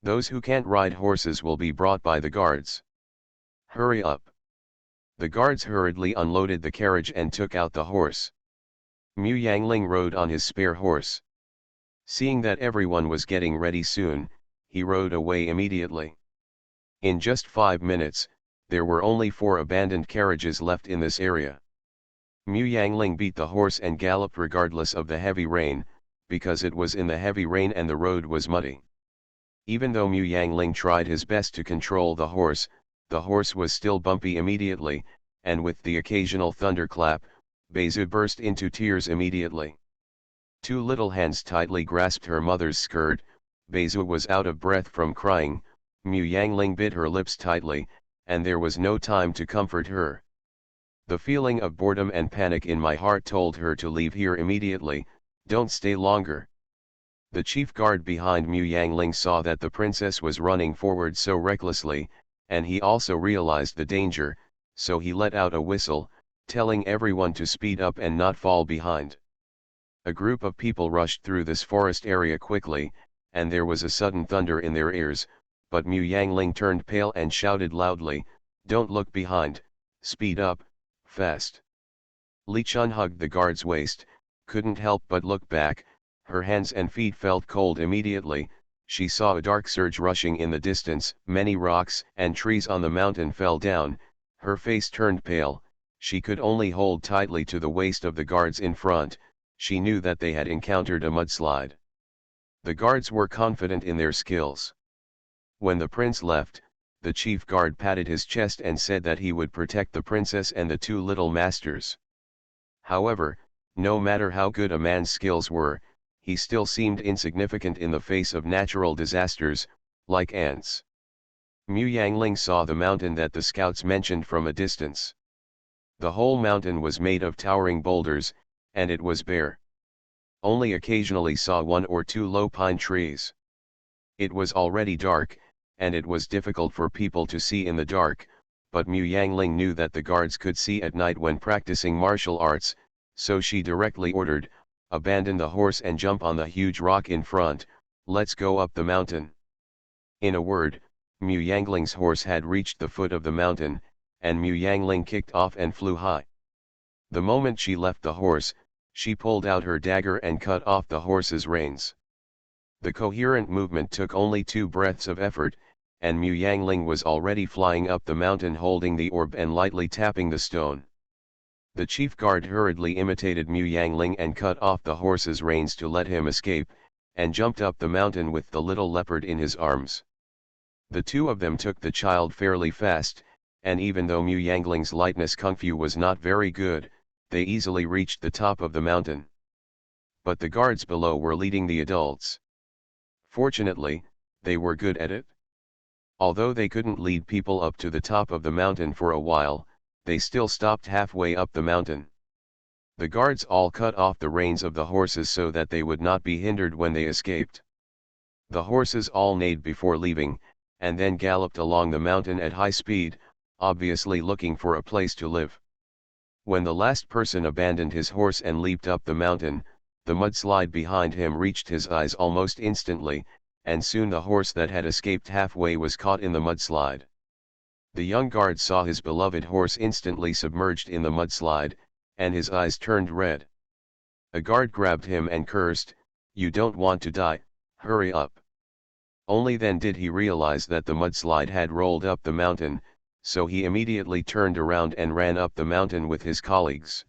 Those who can't ride horses will be brought by the guards. Hurry up. The guards hurriedly unloaded the carriage and took out the horse. Mu Yangling rode on his spare horse. Seeing that everyone was getting ready soon, he rode away immediately. In just 5 minutes, there were only 4 abandoned carriages left in this area. Mu Yangling beat the horse and galloped regardless of the heavy rain, because it was in the heavy rain and the road was muddy. Even though Mu Yangling tried his best to control the horse was still bumpy immediately, and with the occasional thunderclap, Beizu burst into tears immediately. 2 little hands tightly grasped her mother's skirt. Beizu was out of breath from crying. Mu Yangling bit her lips tightly, and there was no time to comfort her. The feeling of boredom and panic in my heart told her to leave here immediately, don't stay longer. The chief guard behind Mu Yangling saw that the princess was running forward so recklessly, and he also realized the danger, so he let out a whistle, telling everyone to speed up and not fall behind. A group of people rushed through this forest area quickly, and there was a sudden thunder in their ears, but Mu Yangling turned pale and shouted loudly, "Don't look behind, speed up, fast." Li Chun hugged the guard's waist, couldn't help but look back, her hands and feet felt cold immediately. She saw a dark surge rushing in the distance, many rocks and trees on the mountain fell down, her face turned pale, she could only hold tightly to the waist of the guards in front, she knew that they had encountered a mudslide. The guards were confident in their skills. When the prince left, the chief guard patted his chest and said that he would protect the princess and the two little masters. However, no matter how good a man's skills were, he still seemed insignificant in the face of natural disasters, like ants. Mu Yangling saw the mountain that the scouts mentioned from a distance. The whole mountain was made of towering boulders, and it was bare. Only occasionally saw one or two low pine trees. It was already dark, and it was difficult for people to see in the dark, but Mu Yangling knew that the guards could see at night when practicing martial arts, so she directly ordered, "Abandon the horse and jump on the huge rock in front, let's go up the mountain." In a word, Mu Yangling's horse had reached the foot of the mountain, and Mu Yangling kicked off and flew high. The moment she left the horse, she pulled out her dagger and cut off the horse's reins. The coherent movement took only 2 breaths of effort, and Mu Yangling was already flying up the mountain holding the orb and lightly tapping the stone. The chief guard hurriedly imitated Mu Yangling and cut off the horse's reins to let him escape, and jumped up the mountain with the little leopard in his arms. The two of them took the child fairly fast, and even though Mu Yangling's lightness kung fu was not very good, they easily reached the top of the mountain. But the guards below were leading the adults. Fortunately, they were good at it. Although they couldn't lead people up to the top of the mountain for a while, they still stopped halfway up the mountain. The guards all cut off the reins of the horses so that they would not be hindered when they escaped. The horses all neighed before leaving, and then galloped along the mountain at high speed, obviously looking for a place to live. When the last person abandoned his horse and leaped up the mountain, the mudslide behind him reached his eyes almost instantly, and soon the horse that had escaped halfway was caught in the mudslide. The young guard saw his beloved horse instantly submerged in the mudslide, and his eyes turned red. A guard grabbed him and cursed, "You don't want to die, hurry up." Only then did he realize that the mudslide had rolled up the mountain, so he immediately turned around and ran up the mountain with his colleagues.